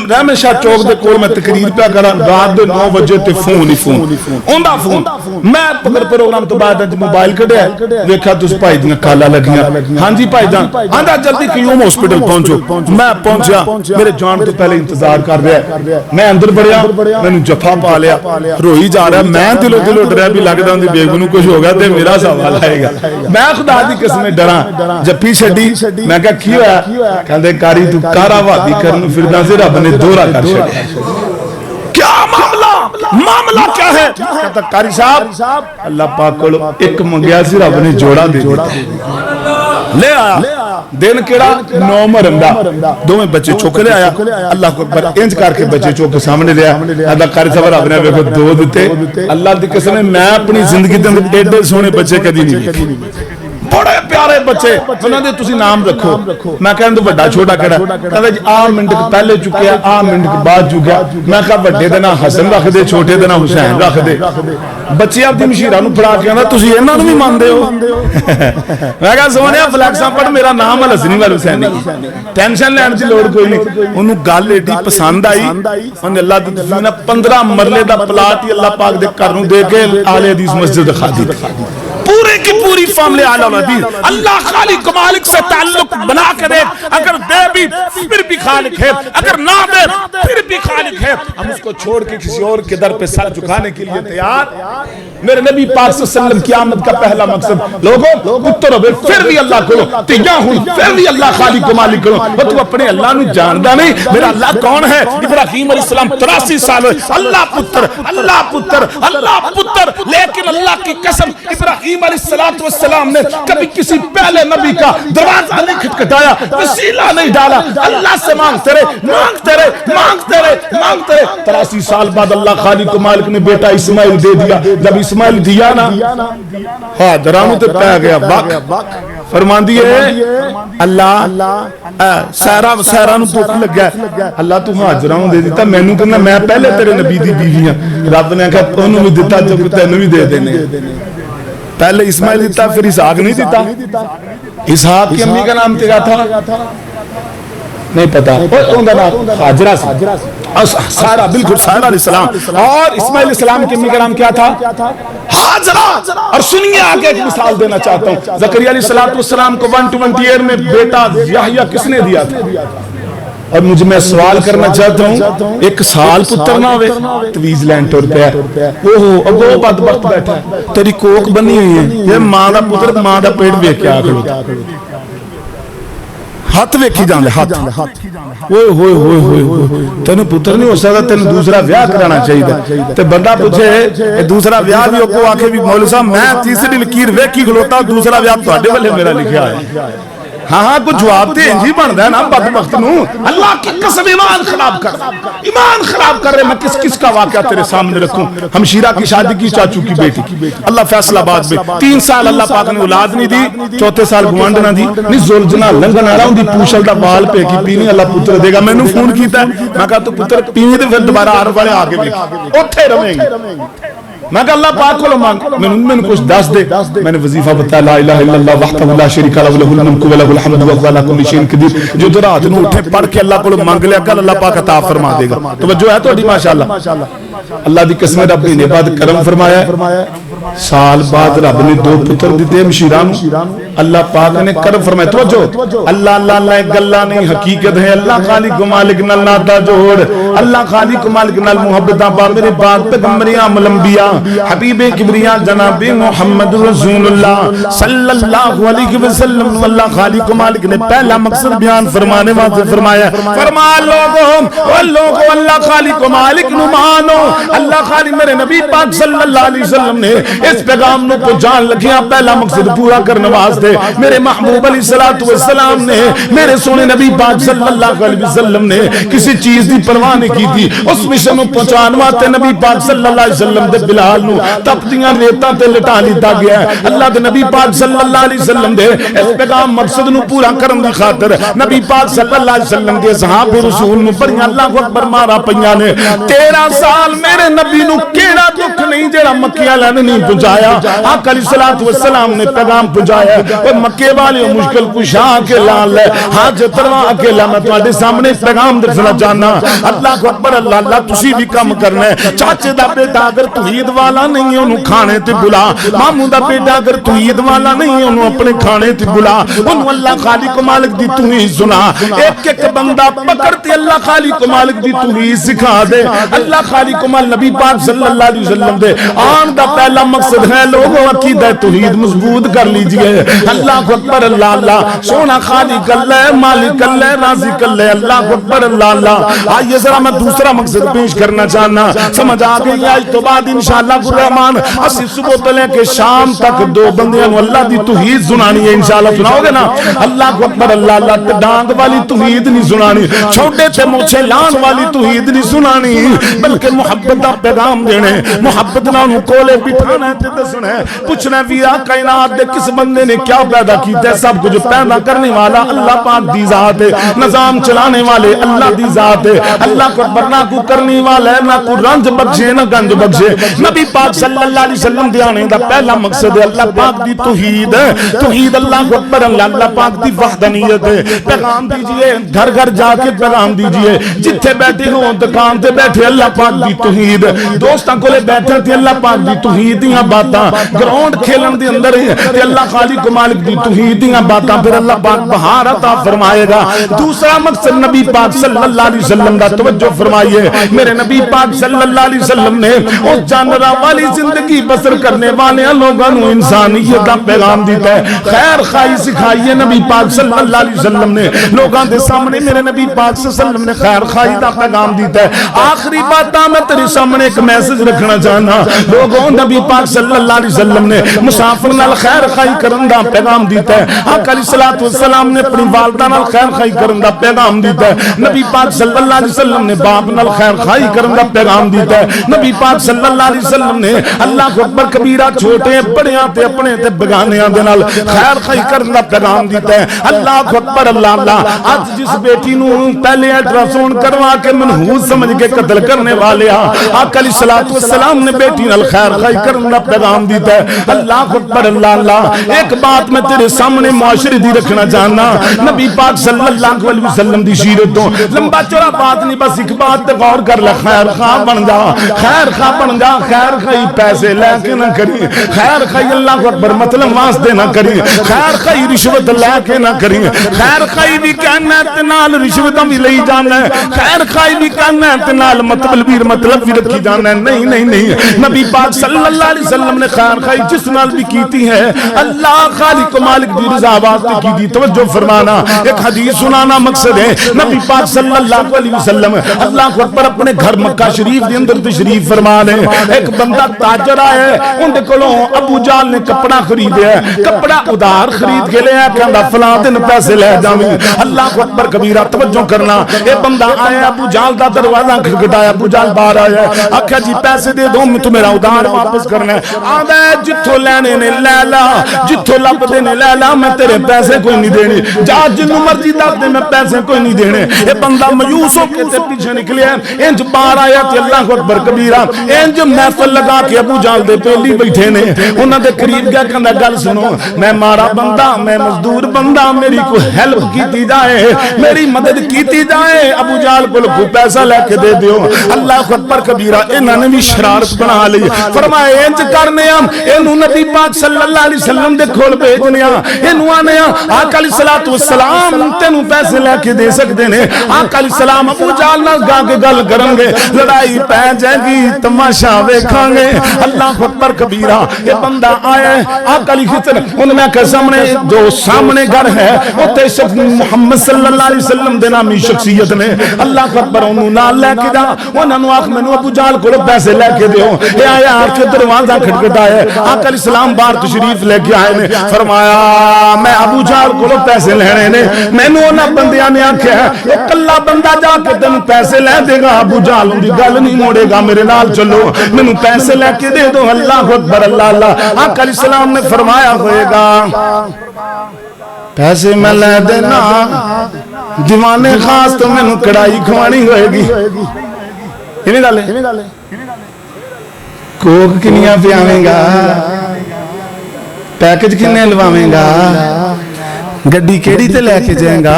رحمت شاہ چوک دے کول میں تقریر پہ کرا، رات دے 9 بجے تے فون ہی فون، اوندا فون۔ میں پکر پروگرام تو بعد موبائل کڈیا، ویکھا تس بھائی دیاں کالاں لگیاں، ہاں جی بھائی جان، آندا جلدی قیوم ہاسپٹل پہنچو۔ میں پہنچیا، میرے جان تو پہلے انتظار کر رہا ہے، میں اندر بڑھیا، مینوں جفا پا لیا، روئی جا رہا، میں دلو ڈریا بھی لگدا ہوں بیگم نوں کچھ ہو گیا تے میرا سوال آئے گا۔ میں خدا دی قسم ڈراں، جفی چھڈی، میں کہا کی ہویا؟ کہندے کاری تو کارا وادی کرن پھردا سے رب نے دورہ کر چھڑیا۔ کیا معاملہ کیا ہے؟ کہتا کاری صاحب اللہ پاک کو ایک منگیا سی، رب نے جوڑا دے دیتا، لے آیا۔ دن کیڑا 9 محرم دا، 2 بچے چوک لے آیا۔ اللہ کو اکبر، انج کر کے بچے چوک کے سامنے لے آیا۔ اللہ کاری صاحب رب نے ویکھو 2 دتے۔ اللہ دی قسم میں اپنی زندگی دے اندر ایڈے سونے بچے کدی نہیں دیکھے، بڑے پیارے بچے انہوں نے تسی نام رکھو میں کہن تو بڑا چھوٹا کہڑا کہتا جی آ منٹ پہلے چکیا آ منٹ بعد چکیا میں کہا بڑے دے نا حسن رکھ دے چھوٹے دے نا حسین رکھ دے بچے آپ دی مشیرہ نو پڑھا کے آندا تسی انہاں نو بھی مان دے ہو میں کہا سونیا فلیکساں پڑھ میرا نام الحسنی وال حسینی ٹینشن لین دی لوڑ کوئی نہیں انہوں گل ایڈی پسند آئی انہوں اللہ دی تفینا 15 مرلے دا پلاٹ ہی اللہ پاک دے کرنوں دے کے آل حدیث مسجد خادی پورے کی پوری فیملی آل حدیث اللہ خالق و مالک سے تعلق بنا کے دیکھ اگر دے بھی پھر بھی خالق ہے اگر نہ دے پھر بھی خالق ہے ہم اس کو چھوڑ کے کسی اور کے در پہ سر جھکانے کے لیے تیار میرے نبی پاک صلی اللہ علیہ وسلم قیامت کا پہلا مقصد لوگوں اتر ہوئے پھر بھی اللہ کرو تیاں ہوں پھر بھی اللہ خالق و مالک کرو وہ تو اپنے اللہ نو جاندہ نہیں میرا اللہ کون ہے ابراہیم علیہ السلام 83 سال ہوئے اللہ پتر اللہ پتر اللہ پتر لیکن اللہ کی قسم ابراہیم علیہ السلام نے کبھی کسی پہلے نبی کا دروازہ نہیں کھٹکھٹایا وسیلہ نہیں ڈالا اللہ سے مانگتے رہے مانگتے رہے مانگتے رہے مانگتے رہے 83 سال بعد اللہ خالق و مالک نے بیٹا اسماعیل دے دیا جب اسماعیل دیا نا ہاں درانوں تے پہ گیا باق فرمان دیئے اللہ سہرہ نو پوک لگ گیا اللہ تو حاجرہوں دے دیتا میں نو کہنا میں پہلے تیرے نبی دی بیوی ہیں رب نے کہا انہوں بھی دیتا جو کہتا انہوں بھی دے دینے پہلے اسماعیل دیتا پھر اسحاق نہیں دیتا اسحاق کی امی کا نام تیرا تھا نہیں پتا ان کا نام حاجرہ سارا بالکل سارا علیہ السلام اور اسماعیل علیہ السلام کی امی کا نام کیا تھا حاجرہ اور سنیے آگے ایک مثال دینا چاہتا ہوں زکریا علیہ السلام کو 128 میں بیٹا یحییٰ کس نے دیا تھا اور مجھے میں سوال کرنا چاہتا ہوں ایک سال پتر نہ ہوئے تویز لینڈ ٹور پہ اوہو اب وہ بدبخت بیٹھا ہے تیری کوک بنی ہوئی ہے یہ ماں دا پتر ماں دا پیٹ بے کیا کھڑو ہاتھ ویکھی جاندے ہاتھ اوہ ہوئے ہوئے ہوئے ہوئے تینوں پتر نہیں ہو سکتا تینوں دوسرا بیاہ کرانا چاہیے تے بندہ پوچھے دوسرا بیاہ بھی کو آکے بھی مولوی صاحب میں تیسری لکیر ویکھی کھلوتا دوسرا بیاہ تو آڈے والے میرا لکھیا ہے ہاں ہاں کچھ جواب تے انجی بن رہا ہے نا بدبخت نو اللہ کی قسم ایمان خراب کر رہے میں کس کا واقعہ تیرے سامنے رکھوں ہمشیرہ کی شادی کی چاچو کی بیٹی اللہ فیصلہ آباد میں 3 سال اللہ پاک نے اولاد نہیں دی 4تھے سال گوانڈ نہ دی نہیں زلجنا لنگن آ رہا ہوں دی پوچھل دا بال پہ کی پینی اللہ پتر دے گا میں نے فون کیتا ہے میں کہا تو پتر پینی دے پھر دوبارہ آر والے آگے بھی اٹھے رمیں گے میں کہا اللہ پاک کو مانگ میں نے کچھ دس دے میں نے وظیفہ بتایا لا الہ الا اللہ وحدہ لا شریک لہ لہ الملک و لہ الحمد وهو علی کل شیء قدیر جو تو رات نو اٹھے پڑھ کے اللہ کو مانگ لیا کل اللہ پاک عطا فرما دے گا توجہ ہے تہاڈی ماشاءاللہ اللہ دی قسم رب نے بعد کرم فرمایا سال بعد رب نے 2 پتر دیتے مشیرہ اللہ پاک نے کرم فرمایا توجہ اللہ اللہ اللہ گلا نہیں حقیقت ہے اللہ خالق و مالک نال ناتا جوڑ اللہ خالق و مالک نال محبتاں پا میرے پاک پیغمبریاں انبیاء حبیب کبریا جناب محمد رسول اللہ صلی اللہ علیہ وسلم اللہ خالق و مالک نے پہلا مقصد بیان فرمانے واسطے فرمایا فرما لوگوں اللہ خالق و مالک نو مانو اللہ خالق میرے نبی پاک صلی اللہ علیہ وسلم نے اس پیغام نو کو جان لگیا پہلا مقصد پورا کرنے واسطے میرے محبوب علیہ السلام نے میرے سونے نبی پاک صلی اللہ علیہ وسلم نے کسی چیز دی پرواہ نہیں کی تھی اس مشن نو پہنچان واسطے نبی پاک صلی اللہ علیہ وسلم دے بلال نو تپتیاں ریتاں تے لٹا لیتا گیا ہے اللہ دے نبی پاک صلی اللہ علیہ وسلم دے اس پیغام مقصد نو پورا کرن دی خاطر نبی پاک صلی اللہ علیہ وسلم دے صحابہ رسول نو بڑیاں اللہ اکبر مارا پئیاں نے 13 سال میرے نبی نو کیڑا دکھ نہیں جڑا مکے والے نے نہیں پہنچایا آقا علیہ الصلوۃ والسلام نے پیغام پہنچایا اور مکے والے مشکل کشا کے لال ہے حاجت روا کے لا میں تواڈے سامنے پیغام دسنا چاہنا اللہ اکبر اللہ اللہ تسی بھی کم کرنا ہے چاچے دا بیٹا اگر توحید والا نہیں اونوں کھانے تے بلا ماموں دا بیٹا اگر توحید والا نہیں اونوں اپنے کھانے تے بلا اونوں اللہ خالق و مالک دی توحید سنا ایک ایک بندہ پکڑ تے اللہ خالق و مالک دی توحید سکھا دے اللہ خالق و مالک نبی پاک صلی اللہ علیہ وسلم دے آن دا پہلا مقصد ہے لوگوں عقیدہ توحید مضبوط کر لیجئے اللہ اکبر اللہ اللہ سونا خالق اللہ مالک اللہ رازق اللہ اللہ اکبر اللہ اللہ آئیے ذرا میں دوسرا مقصد پیش کرنا چاہنا سمجھ آ گئی آج تو بعد انشاءاللہ انشاءاللہ الرحمن اسی صبح تو لے کے شام تک دو بندیاں نو اللہ دی توحید سنانی ہے انشاءاللہ سناؤ گے نا اللہ اکبر اللہ اللہ ڈانگ والی توحید نہیں سنانی چھوٹے تے موچے لان والی توحید نہیں سنانی بلکہ محبت دا پیغام دینے محبت نہ انہوں کولے بٹھانا ہے تے دسنا ہے پوچھنا ہے ویا کائنات دے کس بندے نے کیا پیدا کیتا ہے سب کچھ پیدا کرنے والا اللہ پاک دی ذات ہے نظام چلانے والے اللہ دی ذات ہے اللہ کو برنا کو کرنے والا ہے نہ کو رنج بخشے نہ گنج بخشے نبی پاک صلی اللہ علیہ وسلم دے آنے دا پہلا مقصد ہے اللہ پاک دی توحید ہے توحید اللہ کو اکبر اللہ پاک دی وحدانیت ہے پیغام دیجئے گھر گھر جا کے پیغام دیجئے جتھے بیٹھے ہوں دکان تے بیٹھے اللہ پاک دی توحید دوستاں کو لے بیٹھے تھے اللہ پاک دی توحید دیاں باتاں گراؤنڈ کھیلن دے اندر تے اللہ خالق و مالک دی توحید دیاں باتاں پھر اللہ پاک بہار عطا فرمائے گا دوسرا مقصد نبی پاک صلی اللہ علیہ وسلم دا توجہ فرمائیے میرے نبی پاک صلی اللہ علیہ وسلم نے اس جانورہ والی زندگی بسر کرنے والے لوگوں نے انسانیت دا پیغام دیتا ہے خیر خواہی سکھائیے نبی پاک صلی اللہ علیہ وسلم نے لوگوں دے سامنے میرے نبی پاک صلی اللہ علیہ وسلم نے خیر خواہی دا پیغام دیتا ہے آخری باتاں میں تیرے سامنے ایک میسج رکھنا چاہنا لوگوں نبی پاک صلی اللہ علیہ وسلم نے مسافر نال خیر خواہی کرن دا پیغام دیتا ہے آقا علیہ السلام نے اپنی والدہ نال خیر خواہی کرن دا پیغام دیتا ہے نبی پاک صلی اللہ علیہ وسلم نے باپ نال خیر خواہی کرن دا پیغام دیتا ہے نبی پاک صلی اللہ علیہ وسلم نے اللہ کو اکبر کبیرہ چھوٹے بڑیاں تے اپنے تے بگانیاں دے نال خیر خواہی کرن دا پیغام دیتا ہے اللہ کو اکبر اللہ اللہ آج جس بیٹی نو پہلے الٹراساؤنڈ کروا کے منحوس سمجھ کے قتل کرنے والے آقا علیہ السلام نے بیٹی نال خیر خواہی کرن دا پیغام دیتا ہے اللہ کو اکبر اللہ اللہ ایک بات میں تیرے سامنے معاشرے دی رکھنا چاہنا نبی پاک صلی اللہ علیہ وسلم دی سیرتوں لمبا چوڑا بات نہیں بس ایک بات تے غور کر لے خیر خواہ بن جا خیر خواہ بن جا خیر خواہی پیسے لے کے نہ کری خیر خواہی اللہ کو اکبر مطلب واسطے نہ کری خیر خواہی رشوت لے کے نہ کری خیر خواہی بھی کہنا ہے تے نال رشوتاں بھی لئی جانا ہے خیر خواہی بھی کہنا ہے تے نال مطلب بھی رکھی جانا ہے نہیں نہیں نہیں نبی پاک صلی اللہ علیہ وسلم نے خیر خواہی جس نال بھی کیتی ہے اللہ خالق و مالک دی رضا واسطے کی دی توجہ فرمانا ایک حدیث سنانا مقصد ہے نبی پاک صلی اللہ علیہ وسلم اللہ کو اکبر اپنے گھر مکہ شریف دے اندر تشریف فرمانے ایک بندہ تاجر آیا ہے ان دے کولوں ابو جال نے کپڑا خریدیا ہے کپڑا ادھار خرید کے لے آیا کہندا فلاں دن پیسے لے جاویں اللہ کو اکبر کبیرہ توجہ کرنا اے بندہ آیا ابو جال دا دروازہ کھٹکھٹایا ابو جال باہر آیا آکھیا جی پیسے دے دو میں تو میرا ادھار واپس کرنا ہے آندا ہے جتھوں لینے نے لے لا جتھوں لب دے نے لے لا میں تیرے پیسے کوئی نہیں دینے جا جنوں مرضی دس دے میں پیسے کوئی نہیں دینے اے بندہ مایوس ہو کے تے پیچھے نکلیا انج باہر آیا تے اللہ کو اکبر کبیرہ انج محفل لگا کے ابو جال دے پہلی بیٹھے نے انہاں دے قریب گیا کہندا گل سنو میں مارا بندہ میں مزدور بندہ میری کو ہیلپ کیتی جائے میری مدد کیتی جائے ابو جال کو پیسہ لے کے دے دیو اللہ کو اکبر کبیرہ انہاں نے بھی شرارت بنا لی فرمایا انج کرنے ہم اینو نبی پاک صلی اللہ علیہ وسلم دے کھول بھیجنے اینو آنے آقا علیہ السلام تینوں پیسے لے کے دے سکتے نے آقا علیہ السلام ابو جال نہ گا کے گل کریں گے لڑائی پہ جائے گی تماشا ویکھاں گے اللہ اکبر کبیرہ یہ بندہ آیا ہے آقا علیہ السلام ان میں کہ سامنے گھر ہے اوتے محمد صلی اللہ علیہ وسلم دے نامی شخصیت نے اللہ اکبر انہوں نال لے کے جا انہوں نے آخ میں ابو جال کو پیسے لے کے دیو یہ آیا آ کے دروازہ کھٹکھٹا ہے آقا علیہ السلام باہر تشریف لے کے آئے نے فرمایا میں ابو جال کو پیسے لینے نے میں نے انہاں بندیاں نے آکھیا ہے کلا بندہ جا کے تینوں پیسے لے دے گا ابو جال دی گل نہیں موڑے گا میرے نال چلو مینوں پیسے لے کے دے دو اللہ اکبر اللہ اللہ آقا علیہ السلام نے فرمایا ہوئے گا پیسے میں لے دینا دیوانے خاص تو مینوں کڑائی کھوانی ہوئے گی انہیں گالے کوک کنیاں پیاویں گا پیکج کنے لواویں گا گڈی کیڑی تے لے کے جائیں گا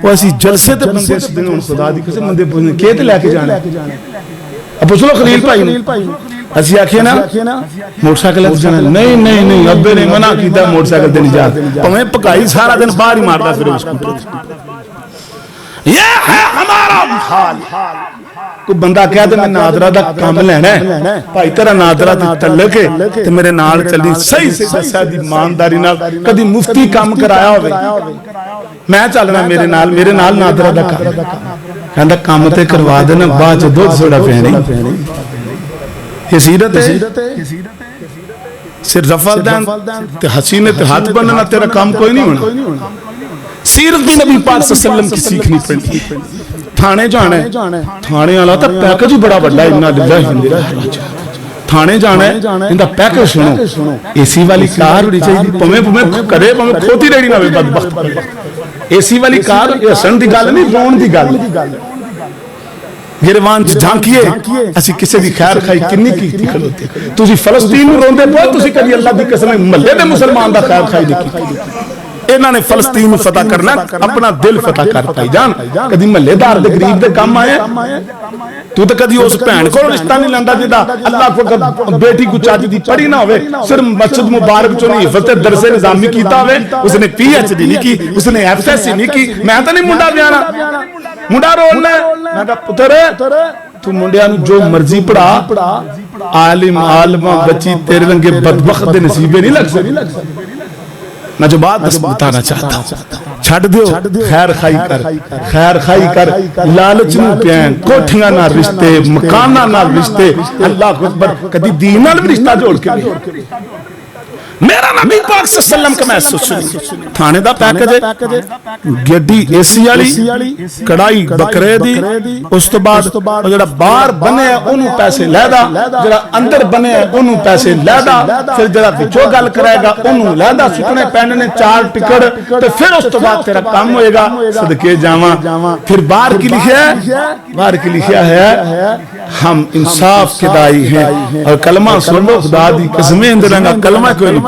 وہ اسی جلسے تے بندے اس دن خدا دی قسم بندے پوچھنے کے تے لے کے جانا اب پوچھ لو خلیل بھائی اسی آکھے نا موٹر سائیکل تے جانا نہیں ابے نے منع کیتا موٹر سائیکل تے نہیں جا پویں پکائی سارا دن باہر ہی ماردا پھر اسکوٹر یہ ہے ہمارا حال کوئی بندہ کہہ دے میں نادرہ دا کام لینا ہے بھائی تیرا نادرہ دا تعلق ہے تے میرے نال چلی صحیح سے دسیا دی ایمانداری نال کدی مفتی کام کرایا ہوئے میں چلنا میرے نال نادرہ دا کام کہندا کام تے کروا دینا بعد دودھ سوڑا پینی کہ سیرت صرف رفع دین تے حسینے تے ہاتھ بننا تیرا کام کوئی نہیں ہونا. سیرت بھی نبی پاک صلی اللہ علیہ وسلم کی سیکھنی پڑی. تھانے جانا ہے, تھانے والا تا پیکج ہی بڑا بڑا انہا للہ ہندرہ تھانے جانا ہے, اندہ پیکج سنو, اے سی والی کار اڑی چاہیے پمیں کرے پمیں کھوتی رہی نہ بدبخت پر. اے سی والی کار حسن دی گال نہیں, رون دی گال. گروان جھانکیے اسی کسے دی خیر خائی کنی کی کھلوتے. تُسی فلسطین میں روندے پوئے, تُسی کدی اللہ دی قسم ملے دے مسلمان دا خیر خائی دیکھی. انہاں نے فلسطین میں فتح کرنا, اپنا دل فتح کر پائی جان. کدی ملے دار دے غریب دے کام آئے, تو تے کدی اس بہن کو رشتہ نہیں لاندا جدا اللہ کو بیٹی کو چاچی دی پڑھی نہ ہوئے, صرف مسجد مبارک چوں نہیں حفظ درس نظامی کیتا ہوئے, اس نے پی ایچ ڈی نہیں کی, اس نے ایف ایس سی نہیں کی. میں تو نہیں منڈا بیانا, منڈا رولنا ہے. میں کہا پتر تو منڈیا نو جو مرضی پڑھا, عالم عالمہ بچی تیرے رنگے بدبخت دے نصیبے نہیں لگ سکتے. میں جو بات بتانا چاہتا ہوں, چھڑ دیو خیر خائی کر, خیر خائی کر, لالچ نو پیان, کوٹھیاں نہ رشتے, مکانہ نہ رشتے, اللہ اکبر کدی دین نال رشتہ جوڑ کے میرا نبی پاک صلی اللہ علیہ وسلم کا محسوس سنی. تھانے دا پیکج ہے, گڈی اے سی والی, کڑائی بکرے دی, اس تو بعد جڑا باہر بنے انہوں پیسے لے دا, جڑا اندر بنے انہوں پیسے لے دا, پھر جڑا وچوں گل کرے گا انہوں لے دا, سکنے پہنے نے 4 ٹکڑ, تو پھر اس تو بعد تیرا کام ہوئے گا صدقے جاواں. پھر باہر کی لکھیا ہے, باہر کی لکھیا ہے ہم انصاف کے دائی ہیں, اور کلمہ سن لو خدا دی قسمیں اندرنگا کلمہ کوئی نہیں.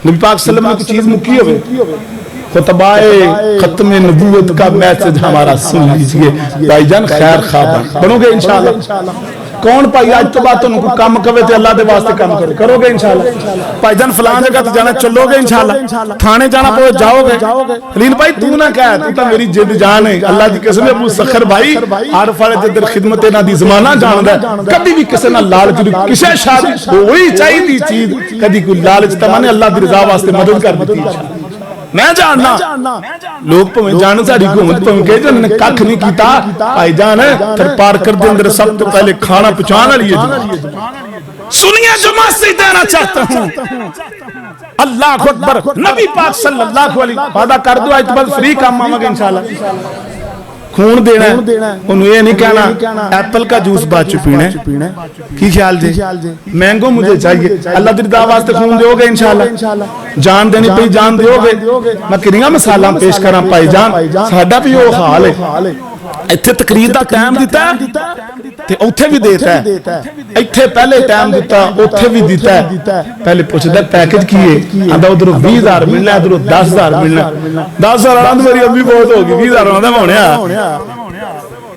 نبی پاک صلی اللہ علیہ وسلم نے کچھ چیز مکی ہوئے, خطبائے ختم نبوت کا میسج ہمارا سن لیجئے. بھائی جان خیر خواب بنو گے انشاءاللہ. کون پائی آج تو بات ان کو کام کوئے تھے اللہ دے واسطے کام کرو گے انشاءاللہ. بھائی جان فلان جگہ جانا چلو گے انشاءاللہ. تھانے جانا پہو جاؤ گے. خلیل بھائی تو نہ کہا, تو تا میری جد جان ہے. اللہ دی قسم ابو سخر بھائی عارف والے جدر خدمت نہ دی زمانہ جان ہے, کبھی بھی کسے نہ لالچ دی کسے شادی ہوئی چاہی دی چیز کبھی کوئی لالچ تمانے اللہ دی رضا واسطے مدد کر دیتی. میں جاننا لوگ پہ جانا ساڑی حکومت پہ کہے جو انہوں نے کاکھ نہیں کیتا. آئی جان ہے پھر پار کر دے اندر سب تو پہلے کھانا پچانا لیے جو سنیے جو میں سے دینا چاہتا ہوں. اللہ اکبر, نبی پاک صلی اللہ علیہ وسلم وعدہ کر دو آج تو بعد فری کام ماما گے انشاءاللہ. خون دینا ہے, انہوں یہ نہیں کہنا ایپل کا جوس باچو پینا ہے, کی خیال دے مینگو مجھے چاہیے. اللہ دل دا واسطے خون دیو گے انشاءاللہ. جان دینی پہ جان دیو گے. میں کرنگا مثالہ پیش کرنا پائی جان, ساڑھا بھی وہ حال ہے. ایتھے تقریر دا ٹائم دیتا ہے تے اوتھے بھی دیتا ہے, ایتھے پہلے ٹائم دیتا اوتھے بھی دیتا ہے. پہلے پوچھتا ہے پیکج کیے, آدھا ادھروں 20,000 ملنا ہے, ادھروں 10,000 ملنا ہے. 10,000 آدھ میری امی بہت ہوگی, 20,000 آدھا ہونے.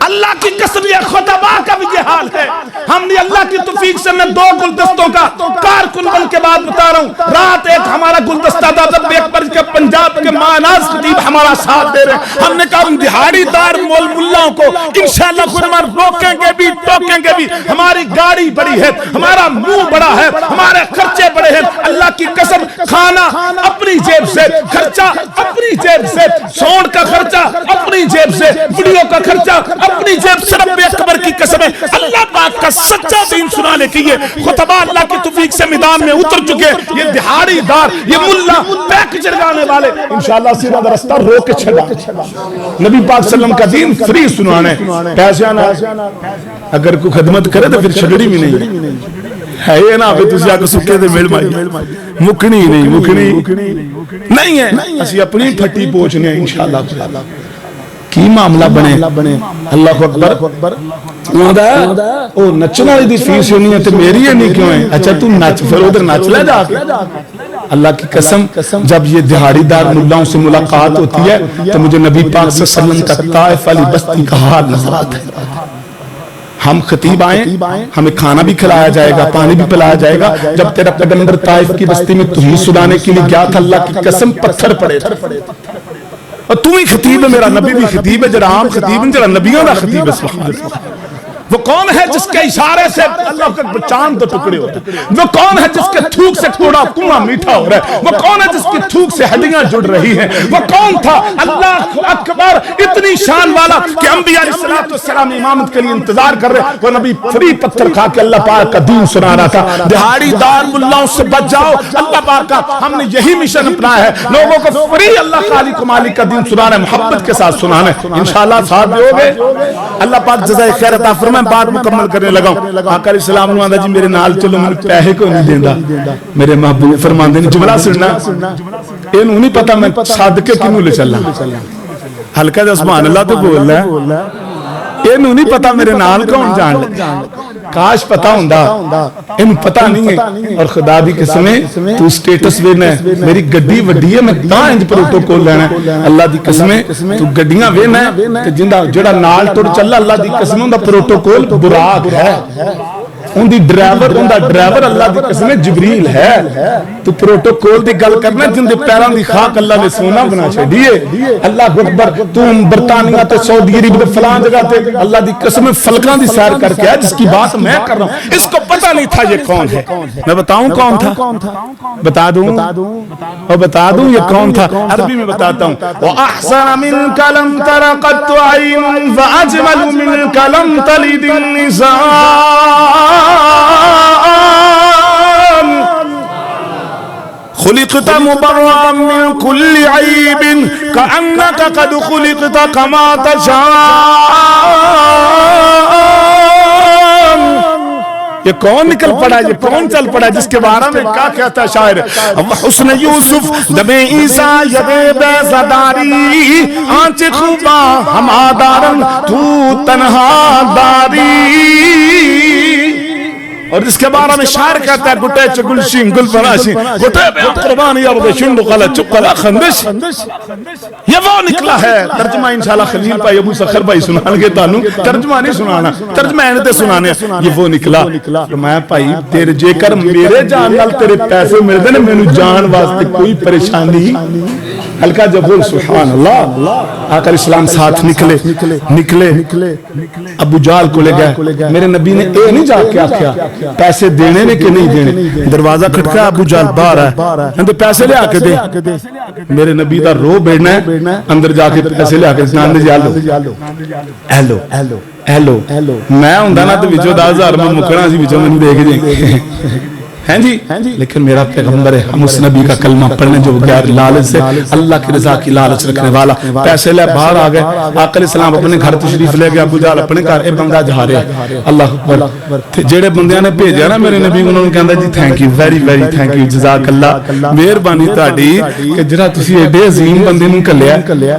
اللہ کی قسم یہ خطبہ کا بھی یہ حال ہے. ہم نے اللہ کی توفیق سے میں 2 گلدستوں کا کارکن بن کے بعد بتا رہا ہوں. رات ایک ہمارا گلدستہ تھا جب ایک پر کے پنجاب کے ماناز خطیب ہمارا ساتھ دے رہے. ہم نے کہا ہم دہاڑی دار مول ملاؤں کو انشاءاللہ قرآن روکیں گے بھی ٹوکیں گے بھی. ہماری گاڑی بڑی ہے, ہمارا منہ بڑا ہے, ہمارے خرچے بڑے ہیں. اللہ کی قسم کھانا اپنی جیب سے, خرچہ اپنی جیب سے, سونڈ کا خرچہ اپنی جیب سے, ویڈیو کا خرچہ اپنی جیب سے. رب اکبر کی قسم ہے اللہ پاک کا سچا دین سنانے کی یہ خطبہ اللہ کی توفیق سے میدان میں اتر چکے. یہ دہاڑی دار, یہ ملا پیک جرگانے والے انشاءاللہ سیدھا رستہ روک چھڑا. نبی پاک صلی اللہ علیہ وسلم کا دین فری سنانے, پیسے آنا. اگر کوئی خدمت کرے تو پھر چھگڑی بھی نہیں ہے. یہ نا پھر تسی آگے سکے دے میل مائی مکنی نہیں, مکنی نہیں ہے. اسی اپنی پھٹی پوچھنے ہیں انشاءاللہ. کی معاملہ بنے اللہ اکبر. او نچنا لی دی فیس ہونی ہے تو میری ہے نہیں کیوں ہے. اچھا تو نچ, پھر ادھر نچ لے جا کے. اللہ کی قسم جب یہ دہاڑی دار ملاؤں سے ملاقات ہوتی ہے تو مجھے نبی پاک صلی اللہ علیہ وسلم کا طائف والی بستی کا حال نظر آتا ہے. ہم خطیب آئیں, ہمیں کھانا بھی کھلایا جائے گا, پانی بھی پلایا جائے گا. جب تیرا پیغمبر طائف کی بستی میں توحید سنانے کے لیے گیا تھا, اللہ کی قسم پتھر پڑے تھے. اور تم ہی خطیب ہے, میرا نبی بھی خطیب ہے, جڑا عام خطیب ہے, جڑا نبیوں دا خطیب ہے. سبحان اللہ. وہ کون ہے جس کے اشارے سے اللہ کے چاند تو ٹکڑے ہوتے ہیں؟ وہ کون ہے جس کے تھوک سے کوڑا کنواں میٹھا ہو رہا ہے؟ وہ کون ہے جس کی تھوک سے ہڈیاں جڑ رہی ہیں؟ وہ کون تھا؟ اللہ اکبر، اتنی شان والا کہ انبیاء علیہ السلام امامت کے لیے انتظار کر رہے، وہ نبی فری پتھر کھا کے اللہ پاک کا دین سنا رہا تھا۔ دہاڑی دار ملاؤں سے بچ جاؤ، اللہ پاک کا ہم نے یہی مشن اپنایا ہے، لوگوں کو فری اللہ خالق و مالک کا دین سنانا ہے، محبت کے ساتھ سنانا ہے۔ انشاءاللہ ساتھ دے ہوگے، اللہ پاک جزائے خیر عطا فرمائے۔ میں بات مکمل کرنے لگا ہوں۔ آقا علیہ السلام نے آدھا جی میرے نال چلو، میں پیسے کو نہیں دیندہ۔ میرے محبوب فرماندے نے جملہ سننا، انہوں نہیں پتا میں صادقے کنوں لے چلنا، ہلکا جا سبحان اللہ تو بول رہا ہے، انہوں نہیں پتا میرے نال کون جان لے، کاش پتا ہوندہ، انہوں پتا نہیں ہے۔ اور خدا دی قسمیں تو سٹیٹس وینا ہے، میری گڈی وڈی ہے، میں تاں انج پروٹوکول لینا ہے۔ اللہ دی قسمیں تو گڈیاں وینا ہے کہ جڑا نال توڑ چلا، اللہ دی قسمیں ان دا پروٹوکول براق ہے، ان دی ڈرائیور اللہ دی قسم جبریل ہے۔ تو پروٹوکول دی گل کرنا جن دے پیران دی خاک اللہ نے سونا بنا چھڑیے۔ اللہ اکبر، تم برطانیہ تے سعودی عرب دے فلان جگہ تے اللہ دی قسم فلکان دی سیر کر کے ہے، جس کی بات میں کر رہا ہوں، اس کو پتہ نہیں تھا یہ کون ہے۔ میں بتاؤں کون تھا؟ بتا دوں اور بتا دوں یہ کون تھا؟ عربی میں بتاتا ہوں۔ وَأَحْسَنَ مِنْكَ لَمْ تَرَ قَطُّ عَيْنٌ وَأَجْمَلُ مِنْكَ لَمْ تَلِدِ النِّسَاءُ خلقت مبرأ من كل عيب كأنك قد خلقت كما تشاء۔ یہ کون نکل پڑا، یہ کون چل پڑا جس کے بارے میں کیا کہتا ہے شاعر؟ حسن یوسف دم عیسیٰ ید بیزداری آنچ خوبا ہمادارن تو تنہا داری۔ اور اس کے بارے میں شاعر کہتا ہے گٹے چگلشین گل پراشین گٹے بے قربانی عبد شنڈو قلع چپلا خندش۔ یہ وہ نکلا ہے۔ ترجمہ انشاءاللہ خلیل بھائی ابو سخر بھائی سنان کے تانوں، ترجمہ نہیں سنانا، ترجمہ اینتے سنانے۔ یہ وہ نکلا کہ میں بھائی تیرے جے کر میرے جان نال تیرے پیسے مل دے میں نے جان واسطے کوئی پریشانی ہلکا جب بول سبحان اللہ۔ آقا علیہ السلام ساتھ نکلے ابو جال کو لے گئے۔ میرے نبی نے اے نہیں جا کے آکھیا پیسے دینے نے کہ نہیں دینے، دروازہ کھٹکا ابو جال باہر ہے، اندر پیسے لے آکے دے۔ میرے نبی دا رو بیٹھنا ہے، اندر جا کے پیسے لے آکے سنان دے ایلو میں ہوندہ نا تو وچو 10,000 میں مکرنا سی وچو میں دیکھ جائیں ہیں جی، لیکن میرا پیغمبر ہے، ہم اس نبی کا کلمہ پڑھنے جو غیر لالچ سے اللہ کی رضا کی لالچ رکھنے والا۔ پیسے لے باہر آ گئے، آقا علیہ السلام اپنے گھر تشریف لے گیا، ابو جہل اپنے گھر، اے بندہ جا رہا ہے۔ اللہ اکبر، جڑے بندیاں نے بھیجا نا میرے نبی انہوں نے کہندا جی thank you, very very thank you, جزاک اللہ، مہربانی تہاڈی کہ جڑا تسی ایڈے عظیم بندے نوں کلیا۔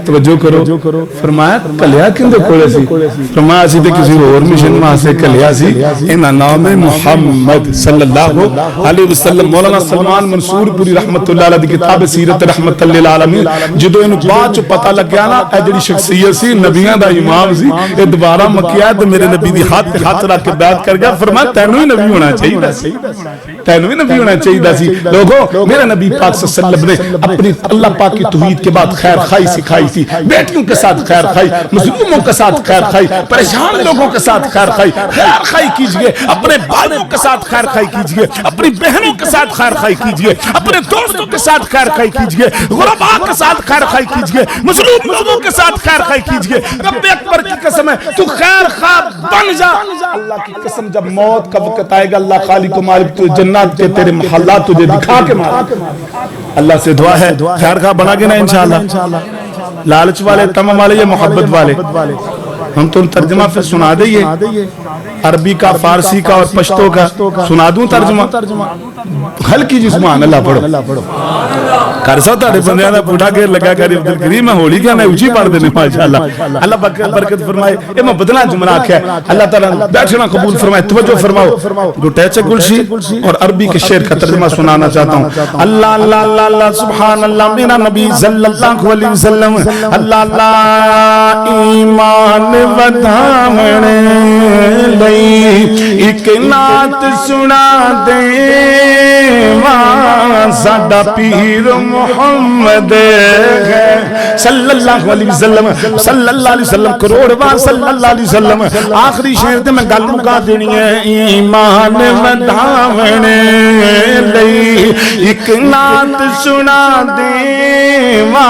توجہ کرو، فرمایا کلیا کیندے کولے سی؟ فرمایا اسی تے کسی اور مشن واسطے کلیا سی، انہاں نام محمد صلی اللہ علیہ وسلم۔ مولانا سلمان منصور پوری رحمت اللہ علیہ دی کتاب سیرت رحمت للعالمین جدو انہوں بعد چو پتہ لگ گیا نا اے جڑی شخصیت سی نبیان دا امام سی، اے دوبارہ مکیہ تو میرے نبی دی ہاتھ رکھ کے بیعت کر گیا، فرمایا تینوں ہی نبی ہونا چاہیے سی، تینوں ہی نبی ہونا چاہیے سی۔ لوگوں میرے نبی پاک صلی اللہ علیہ وسلم نے اپنی اللہ پاک کی توحید کے بعد خیر خائی سکھائی تھی، بیٹیوں کے ساتھ خیر خائی، مظلوموں کے ساتھ خیر خائی، پریشان لوگوں کے ساتھ خیر خائی، خیر خائی کیجئے، اپنے بھائیوں کے ساتھ خیر خائی کیجئے، اپنی بہنوں کے ساتھ خیر خائی کیجئے، اپنے دوستوں کے ساتھ خیر خائی کیجئے، غرباء کے ساتھ خیر خائی کیجئے، مظلوم لوگوں کے ساتھ خیر خائی کیجئے۔ رب اکبر کی قسم ہے تو خیر خواہ بن جا، اللہ کی قسم جب موت کا وقت آئے گا اللہ خالق و مالک تو جنات کے تیرے محلات تجھے دکھا کے مارے۔ اللہ سے دعا ہے خیر خواہ بنا گے نا انشاءاللہ، لالچ والے تمام والے یا محبت والے؟ ہم تو ترجمہ پھر سنا دئیے، عربی کا، فارسی کا اور پشتو کا سنا دوں ترجمہ؟ ہلکی جی سبحان اللہ پڑھو کرسا تاڑے بندیاں دا پوٹا گیر لگا کر عبد الکریم میں ہولی کیا میں اونچی پڑھ دینے ماشاءاللہ۔ اللہ برکت فرمائے، اے میں بدلا جملہ آکھیا ہے، اللہ تعالیٰ بیٹھنا قبول فرمائے۔ توجہ فرماؤ، گھٹے چے گلشی اور عربی کے شعر کا ترجمہ سنانا چاہتا ہوں۔ اللہ اللہ اللہ اللہ سبحان اللہ میرا نبی صلی اللہ علیہ وسلم، اللہ اللہ ایمان ودھامنے لئی ایک نعت سنا دے ساڈا پیر محمد ہے صلی اللہ علیہ وسلم صلی اللہ علیہ وسلم کروڑ بار صلی اللہ علیہ وسلم آخری شعر تے میں گل مکا دینی ہے ایمان ودھاونے لئی ایک نعت سنا دیواں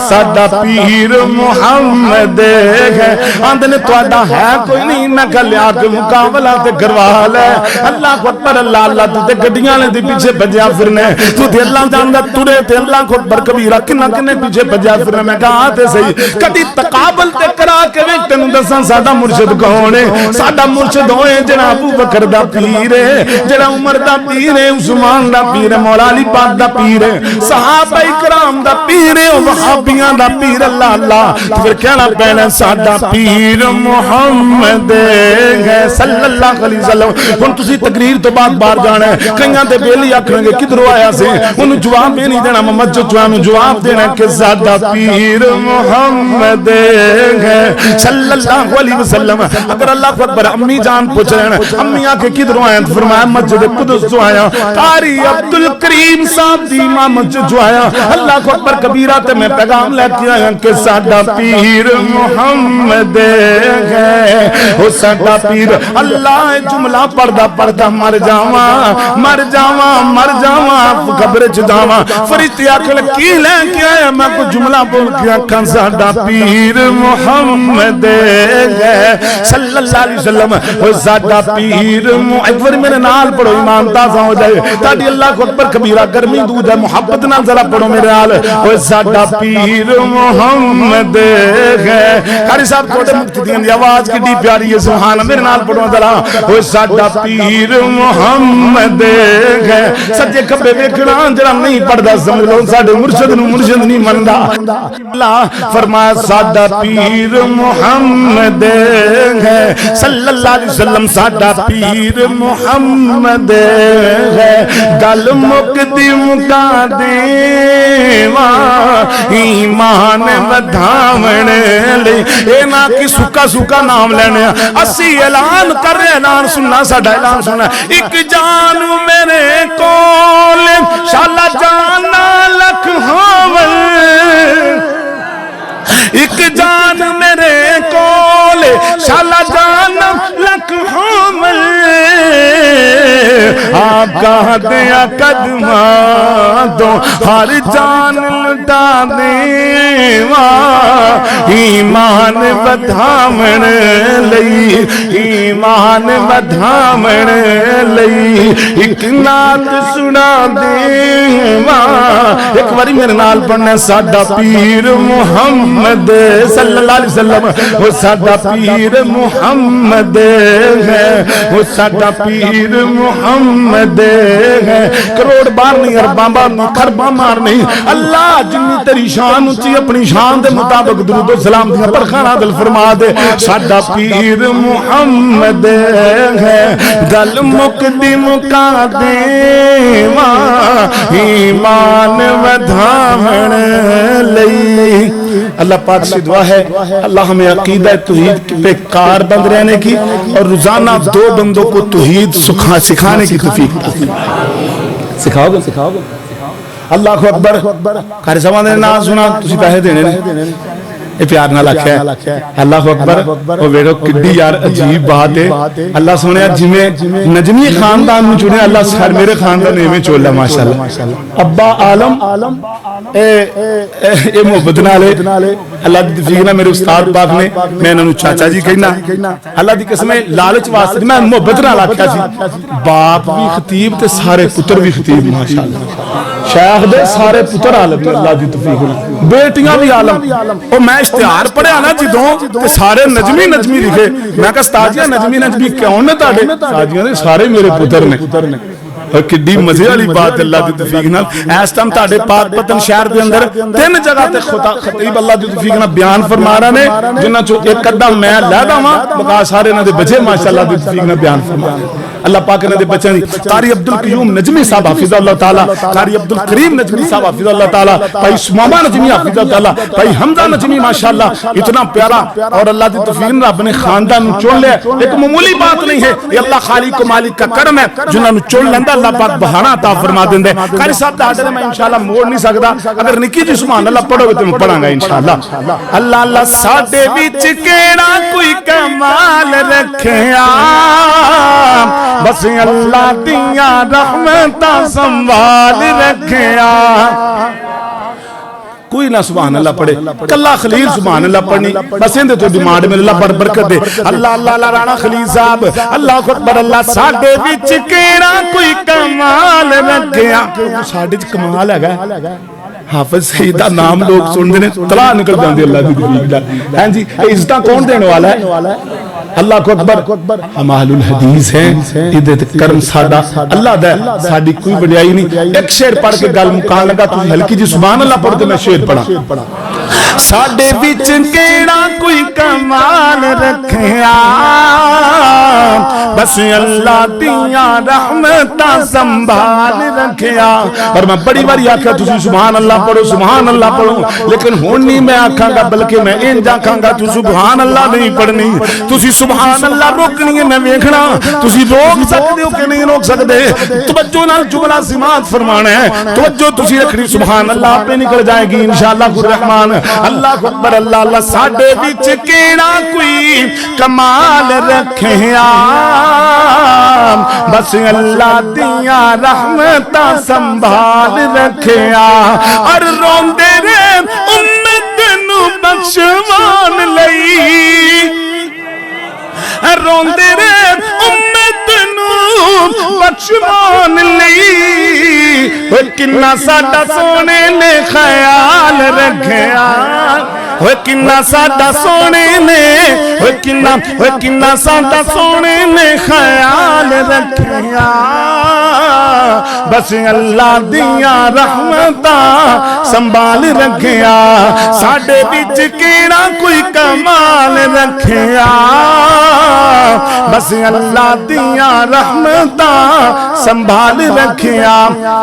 ساڈا پیر محمد ہے آندے نے تہاڈا ہے کوئی نہیں میں گل آ کے مقابلہ تے کروا لے اللہ اکبر اللہ اللہ تو تے گڈیاں دے پیچھے بھجیا پھرنے تو تے اللہ جاندا ترے تے اللہ اکبر کبیرہ کنا کنے پیچھے بھجیا پھرنے میں کہا تے صحیح کدی تقابل تے کرا کے ویکھ تینوں دساں ساڈا مرشد کون ہے ساڈا مرشد ہوئے جڑا ابو بکر دا پیر ہے جڑا عمر دا پیر ہے عثمان دا پیر ہے مولا علی پاک دا پیر ہے صحابہ کرام دا پیر ہے وہابیاں دا پیر اللہ اللہ پھر کہنا پینا ساڈا پیر محمد ہے صلی اللہ علیہ وسلم ہن تسی تقریر تو بعد باہر جانا ہے کئیاں تے بیلی آکھیں گے کدھروں آیا سی انہوں جواب نہیں دینا محمد جو جواب دینا کہ ساڈا پیر محمد ہے صلی اللہ علیہ وسلم اگر اللہ اکبر امی جان پوچھ رہے ہیں امی آکے کدھروں آیا تو فرمایا مسجد قدس جو آیا قاری عبدالکریم صاحب دی امام مسجد جو آیا اللہ اکبر کبیرہ تے میں پیغام لے کے آیا کہ ساڈا پیر محمد ہے وہ ساڈا پیر اللہ جملہ پڑھدا پڑھدا مر جاواں مر جاواں مر جاواں قبر چ جاواں فرشتے آکھن کی لے کے آیا میں کو جملہ بول کے آکھاں ساڈا پیر محمد ہے صلی اللہ علیہ وسلم وہ ساڈا پیر ایک بار میرے نال پڑھو ایمان تازہ ہو جائے تاڑی اللہ کو اکبر کبیرہ گرمی دودھ ہے محبت نال ذرا پڑھو میرے نال وہ ساڈا پیر محمد ہے قاری صاحب کوٹے مقتدیان دی آواز کڈی پیاری ہے سبحان میرے نال پڑھو ذرا وہ ساڈا پیر محمد ہے سجے کھبے ویکھنا جڑا نہیں پڑھدا سمجھ لو ساڈے مرشد نو مرشد نہیں مندا اللہ فرمایا ساڈا پیر محمد ہے صلی اللہ علیہ وسلم ساڈا پیر محمد ہے گل مکدی مکا دیواں ایمان ودھاون لئی اے نا کی سکا سکا نام لینے اسی اعلان کر رہے اعلان سننا ساڈا اعلان سننا ایک جان میرے کول شالا جانا لکھ ہوول ایک جان میرے کول شالا جان لکھ ہوول آپ کا دیا قدماں دو ہر جان لٹا دیواں ایمان ودھاون لئی ایمان ودھاون لئی ایک نعت سنا دیواں ایک باری میرے نال پڑھنا ساڈا پیر محمد صلی اللہ علیہ وسلم وہ ساڈا پیر محمد ہے وہ ساڈا پیر محمد ہے کروڑ بار نہیں ارباں بار نہیں خرباں مار نہیں اللہ جنی تیری شان اونچی اپنی شان دے مطابق درود و سلام دیاں برکھاں نازل فرما دے ساڈا پیر محمد ہے گل مکدی مکا دیواں ایمان ودھاون لئی اللہ پاک سے دعا ہے اللہ ہمیں عقیدہ توحید پہ کار بند رہنے کی اور روزانہ 2 بندوں کو توحید سکھانے کی توفیق سکھاؤ گے اللہ کو اکبر قاری صاحب نے ناز سنا تسی پیسے دینے یہ پیار نہ لکھا ہے اللہ اکبر وہ ویڑو کڈی یار عجیب بات ہے اللہ سونے جمیں نجمی خاندان میں چنے اللہ سر میرے خاندان میں چولہ ماشاءاللہ ابا عالم اے محبت نالے اللہ دی تفیقنا میرے استاد پاک نے میں انہوں چاچا جی کہنا اللہ دی قسمیں لالچ واسطے میں محبت نہ لکھا سی باپ بھی خطیب تے سارے پتر بھی خطیب ماشاءاللہ شیخ دے سارے پتر عالم اللہ دی تفیقنا بیٹیاں بھی عالم اور میں اشتہار پڑھے آنا جدوں تے سارے نجمی لکھے میں کہا ستاجیاں نجمی کیوں نے تاڑے ستاجیاں دے سارے میرے پتر نے اور کڈی مزے والی بات اللہ دی توفیق نال اس ٹائم تاڑے پاک پتن شہر دے اندر 3 جگہ تے خطیب اللہ دی توفیق نال بیان فرما رہے نے جنہاں چوں ایک قدم میں لے داواں بقا سارے انہاں دے بچے ماشاءاللہ دی توفیق نال بیان فرما اللہ پاک نے دے بچن قاری عبدالقیوم نجمی صاحب حافظ اللہ تعالی، قاری عبدالکریم نجمی صاحب حافظ اللہ تعالی، بھائی سمامہ نجمی حافظ اللہ تعالی، بھائی حمزہ نجمی ماشاءاللہ اتنا پیارا، اور اللہ دی توفیق رب نے خاندان چن لیا، ایک معمولی بات نہیں ہے، یہ اللہ خالق و مالک کا کرم ہے، جنہاں نو چن لیندا اللہ پاک بہانا عطا فرما دیندے۔ قاری صاحب دا حاضر میں انشاءاللہ موڑ نہیں سکدا، اگر نکی جی سبحان اللہ پڑھو گے تو میں پڑھاں گا انشاءاللہ۔ اللہ اللہ ساڈے وچ کیڑا کوئی کمال رکھیا، بس اللہ دیاں رحمتاں سنبھال رکھیا۔ کوئی نہ سبحان اللہ پڑھے، کلا خلیل سبحان اللہ پڑھنی، بس اندے تو ڈیمانڈ میں اللہ پر برکت دے۔ اللہ اللہ اللہ رانا خلیل صاحب، اللہ اکبر، اللہ ساڈے وچ کیڑا کوئی کمال رکھیا، ساڈے وچ کمال ہے حافظ سید دا نام لوگ سن دے تلا نکل جاندے اللہ دی توفیق نال۔ ہاں جی عزتاں کون دینے والا ہے؟ اللہ کو اکبر، ہم اہل الحدیث ہیں، عزت کرم ساڈا اللہ دا ہے، ساڈی کوئی وڈیائی نہیں۔ ایک شعر پڑھ کے گل مکان لگا، تو ہلکی جی سبحان اللہ پڑھ کے میں شعر پڑھا۔ ساڈے وچ کیڑا کوئی کمال رکھیا، بس اللہ دیاں رحمتاں سنبھال رکھیا۔ اور میں بڑی باری آکھیا تسی سبحان اللہ پڑھو، سبحان اللہ پڑھو، لیکن ہن نہیں میں آکھاں گا، بلکہ میں انج آکھاں گا تو سبحان اللہ نہیں پڑھنی، تسی سبحان اللہ روکنی ہے، میں ویکھنا تسی روک سکدے ہو کہ نہیں روک سکدے۔ توجہ نال جملہ سماعت فرمانا ہے، توجہ تسی رکھنی، سبحان اللہ پہ نکل جائے گی انشاءاللہ الرحمن۔ اللہ اکبر، اللہ اللہ ساڈے وچ کیڑا کوئی کمال رکھیا، بس اللہ دیاں رحمتاں سنبھال رکھیا۔ اور روندے رہے امت نو بخشوان لئی، روندے رہے امت نو بخشوان لئی، وہ کنا ساڈا سونے نے خیال رکھیا، وہ کنا ساڈا سونے نے، وہ کنا ساڈا سونے نے خیال رکھیا، بس اللہ دیاں رحمتاں سنبھال رکھیا۔ ساڈے وچ کیڑا کوئی کمال رکھیا، بس اللہ دیاں رحمتاں سنبھال رکھیا۔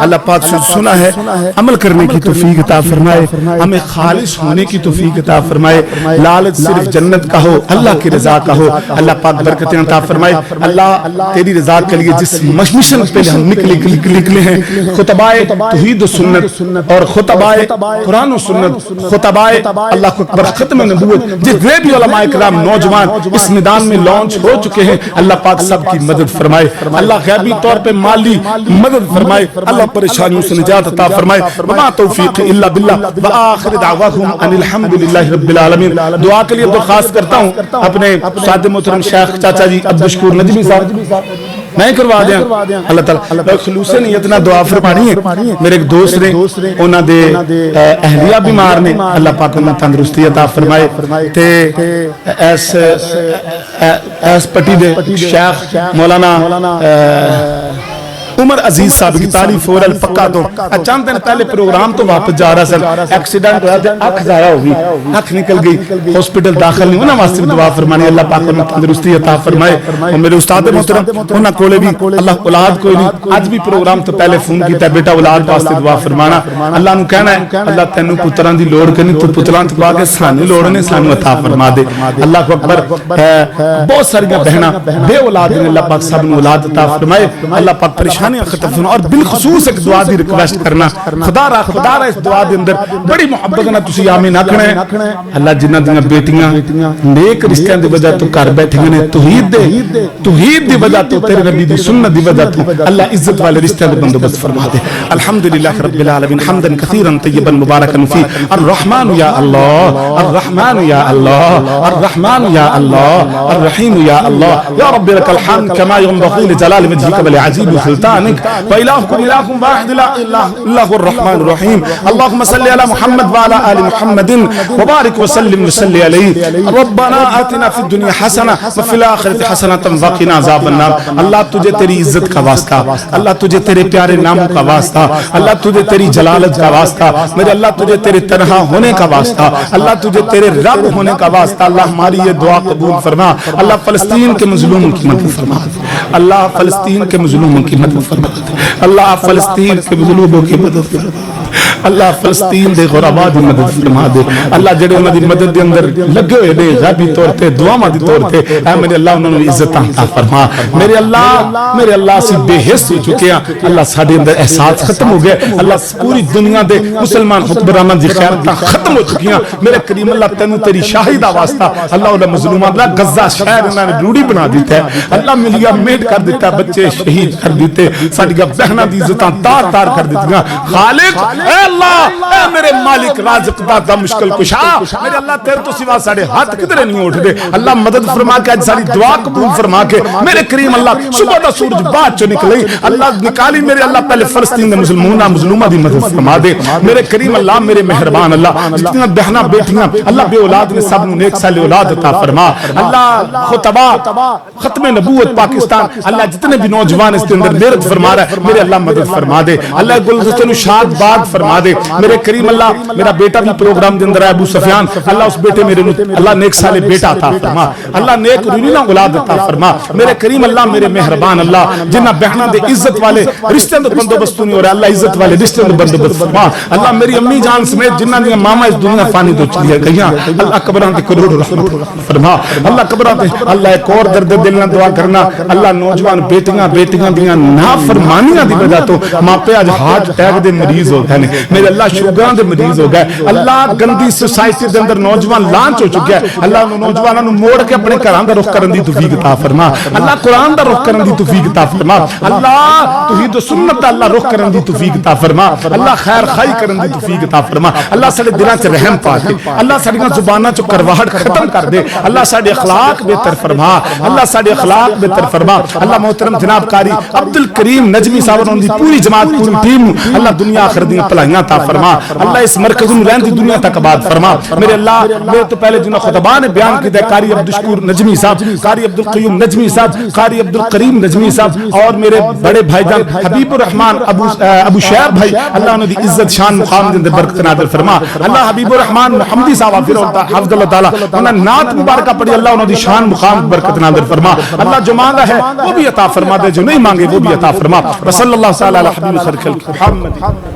اللہ پاک سے سنا ہے، عمل کرنے کی توفیق عطا فرمائے، ہمیں خالص ہونے کی توفیق عطا فرمائے، لالچ صرف جنت کا ہو، اللہ کی رضا کا ہو، اللہ پاک برکتیں عطا فرمائے۔ اللہ تیری رضا کے لیے جس مشن پہ ہم نکلے ہیں، خطبائے توحید و سنت اور خطبائے قرآن و سنت، خطبائے اللہ کو اکبر ختم نبوت، جتنے بھی علماء کرام نوجوان اس میدان میں لانچ ہو چکے ہیں، اللہ پاک سب کی مدد فرمائے، اللہ غیبی طور پہ مالی مدد فرمائے، اللہ پریشانیوں سے نجات عطا فرمائے۔ وما توفیق الا باللہ، وآخر دعواہم ان الحمدللہ رب العالمین۔ دعا کے لیے درخواست کرتا ہوں اپنے سعد محترم شیخ چاچا جی عبدالشکور نجمی صاحب، میں کروا دیا اللہ تعالیٰ خلوص نیت نہ دعا فرمانی ہے۔ میرے ایک دوست نے انہاں دے اہلیہ بیمار نے، اللہ پاک انہاں تندرستی عطا فرمائے، تے ایس پٹی دے شیخ مولانا عمر عزیز صاحب کی تعریف ہو رہا پکا تو چند دن پہلے پروگرام تو واپس جا رہا سر، ایکسیڈنٹ ہوا تھا، اکھ ضائع ہو گئی، اکھ نکل گئی، ہاسپٹل داخل نہیں ہونا، واسطے دعا فرمانی اللہ پاک انہیں تندرستی عطا فرمائے۔ اور میرے استاد محترم انہاں کولے بھی اللہ اولاد کوئی نہیں، آج بھی پروگرام تو پہلے فون کیتا ہے، بیٹا اولاد واسطے دعا فرمانا، اللہ نو کہنا ہے اللہ تینوں پتراں دی لوڑ کرنی، تو پتراں تو آ کے سانو لوڑ نے سانو عطا فرما دے۔ اللہ کو اکبر، بہت ساری بہناں بے اولاد نے، اللہ پاک سب نو اولاد عطا فرمائے، اللہ پاک پریشانیاں ختم فرما۔ اور بالخصوص ایک دعا دی ریکویسٹ کرنا، خدا را اس دعا دے اندر بڑی محبت نہ تسی آمین آکھنا ہے، اللہ جنہاں دیاں بیٹیاں نیک رشتیاں دی وجہ تو گھر بیٹھے نے، توحید دی وجہ تو تیرے نبی دی سنت دی وجہ تو اللہ عزت والے رشتیاں دے بندوبست فرما دے۔ الحمدللہ رب العالمین حمدا کثیرا طیبا مبارکا فی، الرحمن یا اللہ، الرحمن یا اللہ، الرحمن یا اللہ، الرحیم یا اللہ، یا رب لک الحمد کما ينبغي لجلال وجهك ولعظیم سلطانك سلطانك وإلهكم إله واحد لا إله إلا هو الرحمن الرحيم اللهم صل على محمد وعلى آل محمد وبارك وسلم وصل عليه ربنا آتنا في الدنيا حسنة وفي الآخرة حسنة وقنا عذاب النار اللہ تجھے تیری عزت کا واسطہ اللہ تجھے تیرے پیارے ناموں کا واسطہ اللہ تجھے تیری جلالت کا واسطہ میرے اللہ تجھے تیرے تنہا ہونے کا واسطہ اللہ تجھے تیرے رب ہونے کا واسطہ اللہ ہماری یہ دعا قبول فرما اللہ فلسطین کے مظلوموں کی مدد فرما اللہ فلسطین کے مظلوموں کی مدد فرما اللہ فلسطین کے مظلوموں کی مدد فرما اللہ فلسطین دے غرباء دی مدد فرما دے اللہ جڑے انہاں دی مدد دے اندر لگے ہوئے نے غیبی طور تے دعاواں دی طور تے اے میرے اللہ انہاں نوں عزت عطا فرما میرے اللہ سے بے حس ہو چکے ہیں اللہ ساڈے اندر احساس ختم ہو گئے اللہ پوری دنیا دے مسلمان حکمراناں دی خیرتاں ختم ہو چکی ہیں میرے کریم اللہ تینوں تیری شاہی دا واسطہ اللہ انہاں مظلوماں دا غزہ شہر انہاں نے روڑی بنا دیتا ہے اللہ ملیا میٹ کر دیتا ہے بچے شہید کر دیتے ساڈیاں بہناں دی عزتاں تار تار کر دیتیاں خالق اے اللہ اے میرے مالک رازق داتا مشکل کشا میرے اللہ تیرے تو سوا ساڑھے ہاتھ کدھرے نہیں اٹھ دے اللہ مدد فرما کے آج ساری دعا قبول فرما کے میرے کریم اللہ صبح دا سورج بعد چو نکلئی اللہ نکالی میرے اللہ پہلے فلسطین دے مسلمونہ دی مدد فرما دے میرے کریم اللہ میرے مہربان اللہ جتنا بہنا بیٹیاں اللہ بے اولاد نے سب نو نیک سال اولاد عطا فرما اللہ خطبہ ختم نبوت پاکستان اللہ جتنے بھی نوجوان اس کے اندر محنت فرما رہا ہے میرے اللہ مدد فرما دے اللہ گلدستہ نو شاد باد فرما دے میرے کریم اللہ میرا بیٹا بھی پروگرام دے اندر ہے ابو سفیان اللہ اس بیٹے میرے اللہ نیک سالے بیٹا عطا فرما اللہ نیک رونینا اولاد عطا فرما میرے کریم اللہ میرے مہربان اللہ جنہ بہنا دے عزت والے رشتے اندر بندوبست نہیں ہو رہا اللہ عزت والے رشتے اندر بندوبست فرما اللہ میری امی جان سمیت جنہ دیا ماما اس دنیا فانی دو چلی ہے گئیاں اللہ قبران دے کروڑ رحمت فرما اللہ قبران دے اللہ ایک اور درد دل نہ دعا کرنا اللہ نوجوان بیٹیاں دیاں نافرمانیاں دی وجہ تو ماں پہ آج ہارٹ اٹیک دے مریض ہو گئے میرے اللہ شوگران دے مریض ہو گئے اللہ گندی سوسائٹی دے اندر نوجوان لانچ ہو چکے ہیں اللہ نوجوانوں موڑ کے اپنے گھراں دا رخ کرن دی توفیق عطا فرما اللہ قرآن دا رخ کرن دی توفیق عطا فرما اللہ توحید و سنت دا اللہ رخ کرن دی توفیق عطا فرما اللہ خیر خائی کرن دی توفیق عطا فرما اللہ ساڈے دلاں چ رحم پا دے اللہ ساڈیاں زباناں چ کرواہٹ ختم کر دے اللہ ساڈے اخلاق بہتر فرما اللہ ساڈے اخلاق بہتر فرما اللہ محترم جناب قاری عبد الکریم نجمی صاحب اور ان دی پوری جماعت پوری ٹیم اللہ دنیا آخر دنیا بھلائیاں عطا فرما اللہ اس مرکز میں رہن دی دنیا تک آباد فرما میرے اللہ میرے تو پہلے جنہوں خطبہ نے بیان کی دے قاری عبدالشکور نجمی صاحب قاری عبدالقیوم نجمی صاحب قاری عبدالکریم نجمی صاحب اور میرے بڑے بھائی جان حبیب الرحمن ابو شہر بھائی اللہ انہوں دی عزت شان مقام دے برکت نازل فرما اللہ حبیب الرحمن محمدی صاحب حفظ اللہ تعالی انہوں نعت مبارکہ پڑھی اللہ انہوں دی شان مقام برکت نازل فرما اللہ جو مانگا ہے وہ بھی عطا فرما دے جو نہیں مانگے وہ بھی عطا فرما وصلی اللہ تعالی علی حبیب خلق محمد